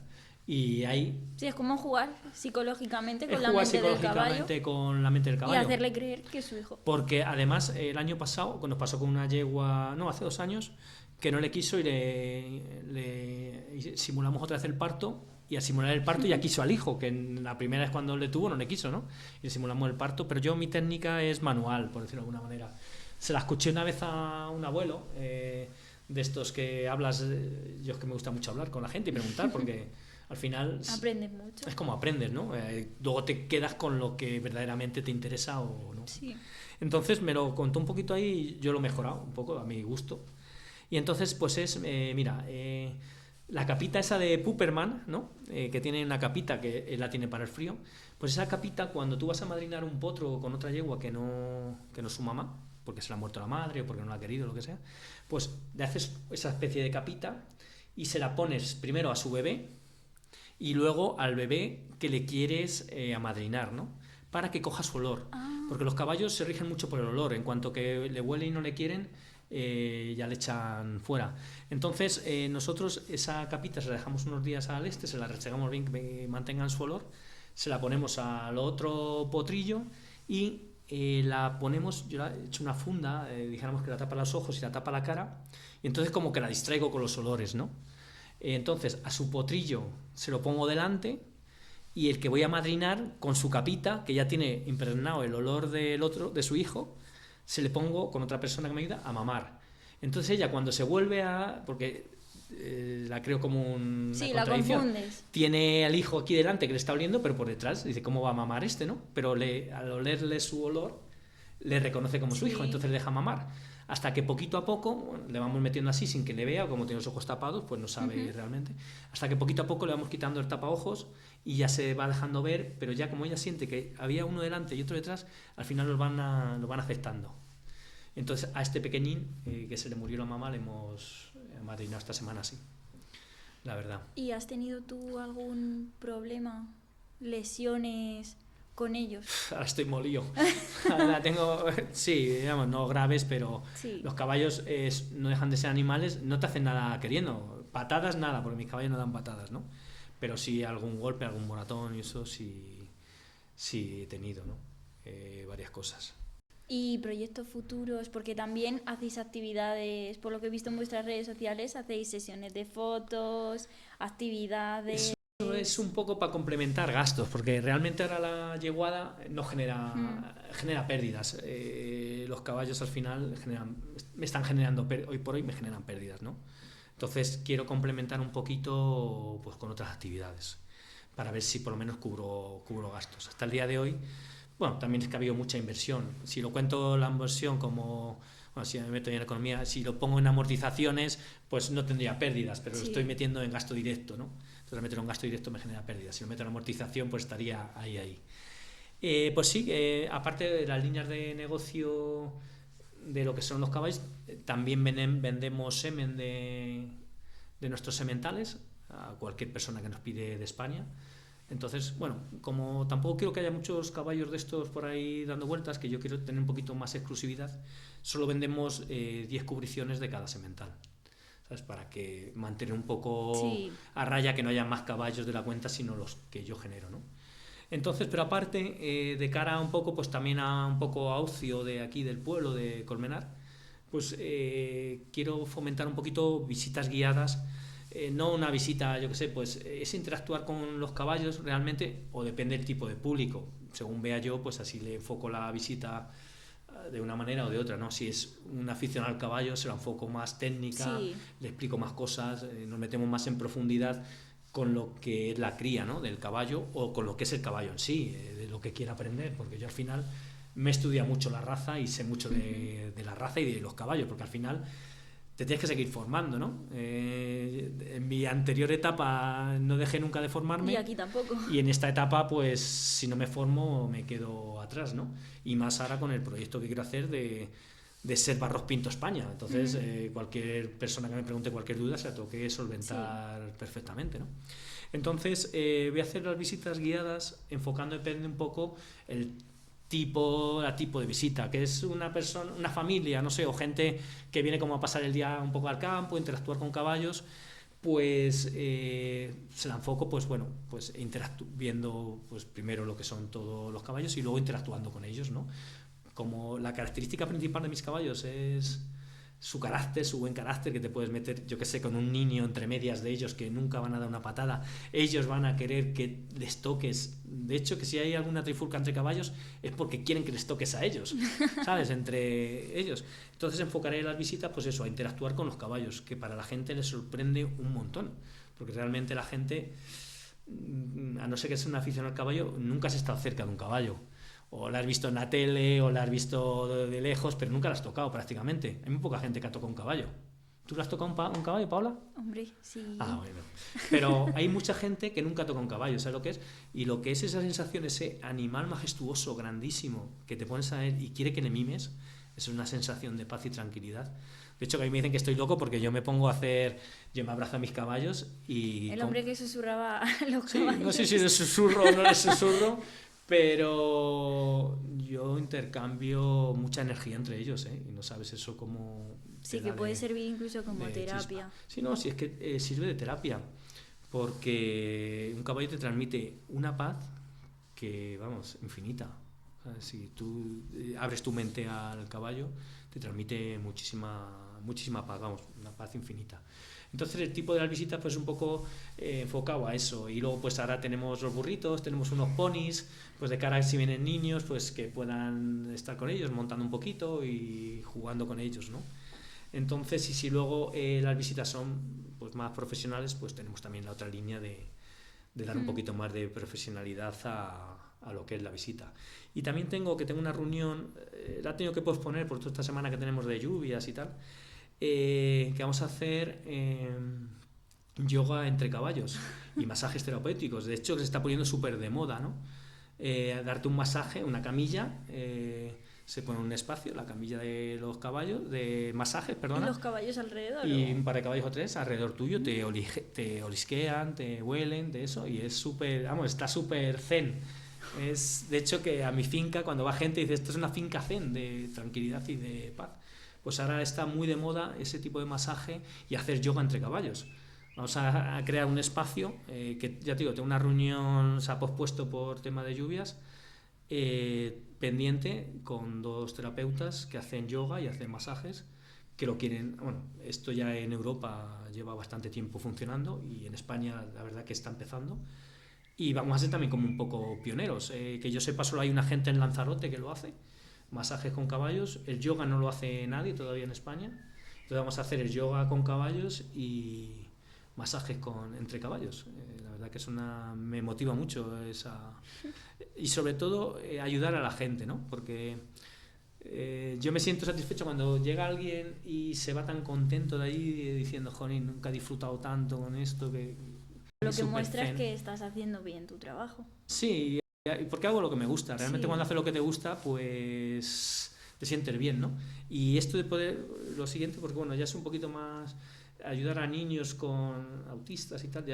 Y ahí Sí, es como jugar psicológicamente es con la jugar mente del caballo psicológicamente con la mente del y caballo. hacerle creer que es su hijo. Porque además el año pasado nos pasó con una yegua, no, hace 2 años, que no le quiso y y simulamos otra vez el parto. Y al simular el parto ya quiso al hijo, que en la primera vez cuando le tuvo no le quiso, ¿no? Y simulamos el parto, pero yo mi técnica es manual, por decirlo de alguna manera. Se la escuché una vez a un abuelo, de estos que hablas, yo es que me gusta mucho hablar con la gente y preguntar, porque al final Aprendes mucho. es como aprendes, ¿no? Luego te quedas con lo que verdaderamente te interesa o no. Sí. Entonces me lo contó un poquito ahí y yo lo he mejorado un poco a mi gusto. Y entonces pues es, mira, la capita esa de Pupperman, ¿no? Que tiene una capita que él la tiene para el frío. Pues esa capita, cuando tú vas a madrinar un potro con otra yegua que no es su mamá, porque se le ha muerto la madre o porque no la ha querido, lo que sea, pues le haces esa especie de capita y se la pones primero a su bebé y luego al bebé que le quieres amadrinar, ¿no? Para que coja su olor. Porque los caballos se rigen mucho por el olor. En cuanto que le huelen y no le quieren, ya le echan fuera. Entonces, nosotros esa capita se la dejamos unos días al este, se la restregamos bien que mantengan su olor, se la ponemos al otro potrillo y la ponemos, yo la he hecho una funda, dijéramos que la tapa los ojos y la tapa la cara, y entonces como que la distraigo con los olores, ¿no? Entonces a su potrillo se lo pongo delante y el que voy a madrinar con su capita, que ya tiene impregnado el olor del otro, de su hijo, se le pongo con otra persona que me ayuda a mamar. Entonces ella cuando se vuelve a... porque la creo como una Sí, la contradicción. confundes. Tiene al hijo aquí delante que le está oliendo, pero por detrás dice, ¿cómo va a mamar este, no? Pero al olerle su olor, le reconoce como su hijo, Sí. entonces le deja mamar. Hasta que poquito a poco, bueno, le vamos metiendo así sin que le vea, como tiene los ojos tapados, pues no sabe realmente. Hasta que poquito a poco le vamos quitando el tapaojos y ya se va dejando ver, pero ya como ella siente que había uno delante y otro detrás, al final lo van aceptando. Entonces a este pequeñín, que se le murió la mamá, le hemos madrinado esta semana así, la verdad. ¿Y has tenido tú algún problema, lesiones con ellos? Ahora estoy molido. Ahora tengo, sí, digamos, no graves, pero Sí. los caballos no dejan de ser animales, no te hacen nada queriendo. Patadas nada, porque mis caballos no dan patadas, ¿no? Pero sí algún golpe, algún moratón y eso sí he tenido, ¿no? Varias cosas. Y proyectos futuros, porque también hacéis actividades, por lo que he visto en vuestras redes sociales, hacéis sesiones de fotos, actividades. Eso es un poco para complementar gastos, porque realmente ahora la yeguada no genera pérdidas. Los caballos al final me están generando, hoy por hoy me generan pérdidas, ¿no? Entonces quiero complementar un poquito pues, con otras actividades, para ver si por lo menos cubro gastos. Hasta el día de hoy, bueno, también es que ha habido mucha inversión. Si lo cuento la inversión como, bueno, si me meto en economía, si lo pongo en amortizaciones, pues no tendría pérdidas, pero lo estoy metiendo en gasto directo, ¿no? Entonces, al meterlo en gasto directo me genera pérdidas. Si lo meto en amortización, pues estaría ahí. Pues sí, aparte de las líneas de negocio de lo que son los caballos, también vendemos semen de nuestros sementales a cualquier persona que nos pide de España. Entonces, bueno, como tampoco quiero que haya muchos caballos de estos por ahí dando vueltas, que yo quiero tener un poquito más exclusividad, solo vendemos 10 cubriciones de cada semental, ¿sabes? Para que mantener un poco a raya, que no haya más caballos de la cuenta, sino los que yo genero, ¿no? Entonces, pero aparte, de cara un poco, pues también a un poco a ocio de aquí del pueblo, de Colmenar, pues quiero fomentar un poquito visitas guiadas. No una visita, yo qué sé, pues es interactuar con los caballos realmente, o depende del tipo de público. Según vea yo, pues así le enfoco la visita de una manera o de otra, ¿no? Si es un aficionado al caballo, se la enfoco más técnica, le explico más cosas, nos metemos más en profundidad con lo que es la cría, ¿no? Del caballo, o con lo que es el caballo en sí, de lo que quiera aprender, porque yo al final me he estudiado mucho la raza y sé mucho de la raza y de los caballos, porque al final te tienes que seguir formando, ¿no? En mi anterior etapa no dejé nunca de formarme. Y aquí tampoco. Y en esta etapa, pues, si no me formo, me quedo atrás, ¿no? Y más ahora con el proyecto que quiero hacer de ser Barros Pinto España. Entonces, cualquier persona que me pregunte cualquier duda se la tengo que solventar perfectamente, ¿no? Entonces, voy a hacer las visitas guiadas enfocando, depende un poco el tipo de visita, que es una persona, una familia, no sé, o gente que viene como a pasar el día un poco al campo, interactuar con caballos, pues se la enfoco pues bueno, pues viendo pues primero lo que son todos los caballos y luego interactuando con ellos, ¿no? Como la característica principal de mis caballos es su carácter, su buen carácter, que te puedes meter, yo que sé, con un niño entre medias de ellos que nunca van a dar una patada, ellos van a querer que les toques. De hecho, que si hay alguna trifulca entre caballos es porque quieren que les toques a ellos, ¿sabes? Entre ellos. Entonces enfocaré las visitas, pues eso, a interactuar con los caballos, que para la gente les sorprende un montón, porque realmente la gente, a no ser que sea un aficionado al caballo, nunca se ha estado cerca de un caballo. O la has visto en la tele, o la has visto de lejos, pero nunca la has tocado prácticamente. Hay muy poca gente que ha tocado un caballo. ¿Tú le has tocado un caballo, Paula? Hombre, sí. Ah, bueno. Pero hay mucha gente que nunca toca un caballo, ¿sabes lo que es? Y lo que es esa sensación, ese animal majestuoso, grandísimo, que te pones a él y quiere que le mimes, es una sensación de paz y tranquilidad. De hecho, que a mí me dicen que estoy loco porque yo me pongo a hacer... Yo me abrazo a mis caballos y... El hombre que susurraba a los Sí, caballos. no sé si les susurro o no les susurro, pero yo intercambio mucha energía entre ellos, ¿eh? Y no sabes eso cómo... Sí, que puede servir incluso como terapia. Chispa. Sí, no, sí, es que sirve de terapia, porque un caballo te transmite una paz que, vamos, infinita. O sea, si tú abres tu mente al caballo, te transmite muchísima paz, vamos, una paz infinita. Entonces el tipo de las visitas pues un poco enfocado a eso. Y luego pues ahora tenemos los burritos, tenemos unos ponis, pues de cara a si vienen niños, pues que puedan estar con ellos, montando un poquito y jugando con ellos, ¿no? Entonces, y si luego las visitas son pues más profesionales, pues tenemos también la otra línea de dar un poquito más de profesionalidad a lo que es la visita. Y también tengo una reunión, la he tenido que posponer por toda esta semana que tenemos de lluvias y tal, que vamos a hacer yoga entre caballos y masajes terapéuticos. De hecho, se está poniendo súper de moda, ¿no? Darte un masaje, una camilla, se pone un espacio, la camilla de los caballos, de masajes, perdona. Y los caballos alrededor. Y un par de caballos o tres alrededor tuyo te olisquean, te huelen, de eso, y es súper, vamos, está súper zen. Es, de hecho, que a mi finca, cuando va gente, dice, esto es una finca zen, de tranquilidad y de paz. Pues ahora está muy de moda ese tipo de masaje y hacer yoga entre caballos. Vamos a crear un espacio que, ya te digo, tengo una reunión, se ha pospuesto por tema de lluvias, pendiente con 2 terapeutas que hacen yoga y hacen masajes, que lo quieren. Bueno, esto ya en Europa lleva bastante tiempo funcionando y en España la verdad que está empezando. Y vamos a ser también como un poco pioneros. Que yo sepa, solo hay una gente en Lanzarote que lo hace, masajes con caballos. El yoga no lo hace nadie todavía en España. Entonces vamos a hacer el yoga con caballos y masajes entre caballos. La verdad que me motiva mucho esa... Y sobre todo ayudar a la gente, ¿no? Porque yo me siento satisfecho cuando llega alguien y se va tan contento de ahí diciendo, joder, nunca he disfrutado tanto con esto, que lo que muestra es que estás haciendo bien tu trabajo. Sí, porque hago lo que me gusta. Realmente Sí. Cuando haces lo que te gusta, pues te sientes bien, ¿no? Y esto de poder, lo siguiente, porque bueno, ya es un poquito más ayudar a niños con autistas y tal,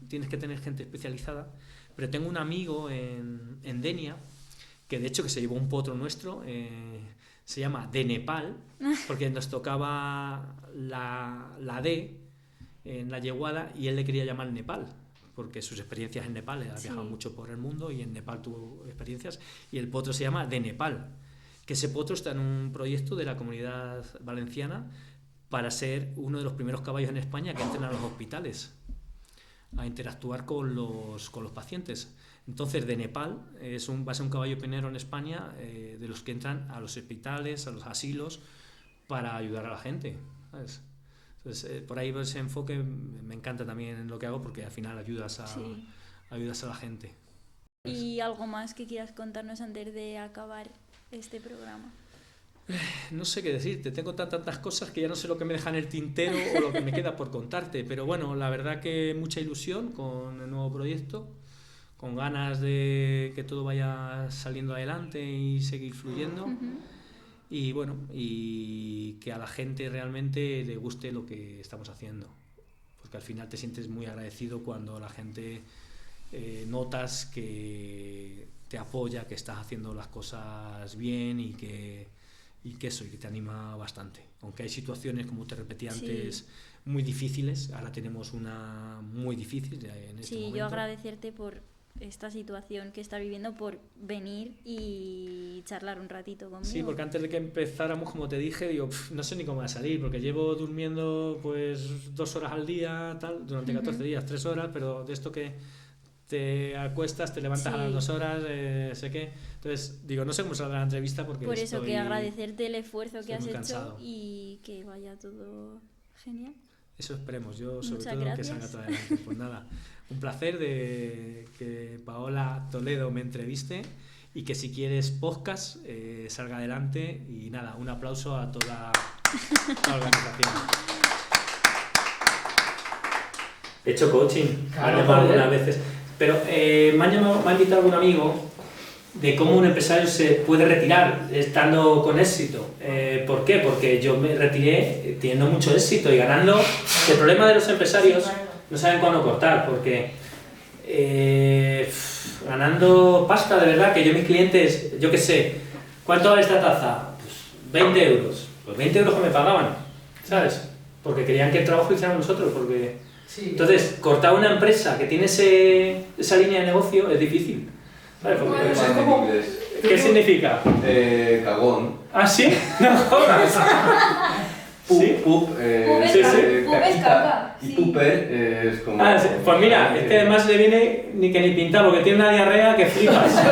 tienes que tener gente especializada. Pero tengo un amigo en Denia, que de hecho que se llevó un potro nuestro, se llama de Nepal, porque nos tocaba la D en la yeguada y él le quería llamar Nepal, porque sus experiencias en Nepal, él ha viajado mucho por el mundo y en Nepal tuvo experiencias, y el potro se llama de Nepal, que ese potro está en un proyecto de la Comunidad Valenciana para ser uno de los primeros caballos en España que entren a los hospitales a interactuar con los pacientes. Entonces, de Nepal va a ser un caballo pionero en España, de los que entran a los hospitales, a los asilos, para ayudar a la gente, ¿sabes? Entonces, por ahí ese enfoque me encanta también en lo que hago, porque al final ayudas a la gente. ¿Y algo más que quieras contarnos antes de acabar este programa? No sé qué decirte, tengo tantas cosas que ya no sé lo que me deja en el tintero o lo que me queda por contarte, pero bueno, la verdad que mucha ilusión con el nuevo proyecto, con ganas de que todo vaya saliendo adelante y seguir fluyendo. Y bueno, y que a la gente realmente le guste lo que estamos haciendo, porque al final te sientes muy agradecido cuando la gente notas que te apoya, que estás haciendo las cosas bien y que y que eso, y que te anima bastante. Aunque hay situaciones, como te repetí antes, muy difíciles, ahora tenemos una muy difícil en este momento. Yo agradecerte por esta situación que estás viviendo, por venir y charlar un ratito conmigo. Sí, porque antes de que empezáramos, como te dije, digo, no sé ni cómo va a salir, porque llevo durmiendo pues 2 horas al día, tal, durante 14 días, 3 horas, pero de esto que te acuestas, te levantas a las 2 horas, sé qué. Entonces, digo, no sé cómo saldrá la entrevista porque por eso, que agradecerte el esfuerzo que has hecho cansado. Y que vaya todo genial. Eso esperemos, yo sobre Muchas todo gracias. que salga todo adelante. Pues nada, un placer de que Paola Toledo me entreviste y que si quieres podcast salga adelante y nada, un aplauso a toda la organización. He hecho coaching, me han llamado algunas veces, pero me ha invitado algún amigo de cómo un empresario se puede retirar estando con éxito. ¿Por qué? Porque yo me retiré teniendo mucho éxito y ganando. El problema de los empresarios no saben cuándo cortar, porque ganando pasta de verdad, que yo mis clientes, yo qué sé, ¿cuánto vale esta taza? Pues 20 euros. Pues 20 euros que me pagaban, ¿sabes? Porque querían que el trabajo lo hiciéramos nosotros, porque... Entonces, cortar una empresa que tiene esa línea de negocio es difícil. ¿Sabes? Porque es como... ¿Qué significa? Cagón. ¿Ah, sí? No jodas. ¿Sí? Pup, sí. Pup es caca. Y puper es como... Ah, sí. Pues mira, este además le viene ni que ni pintado, porque tiene una diarrea que flipas.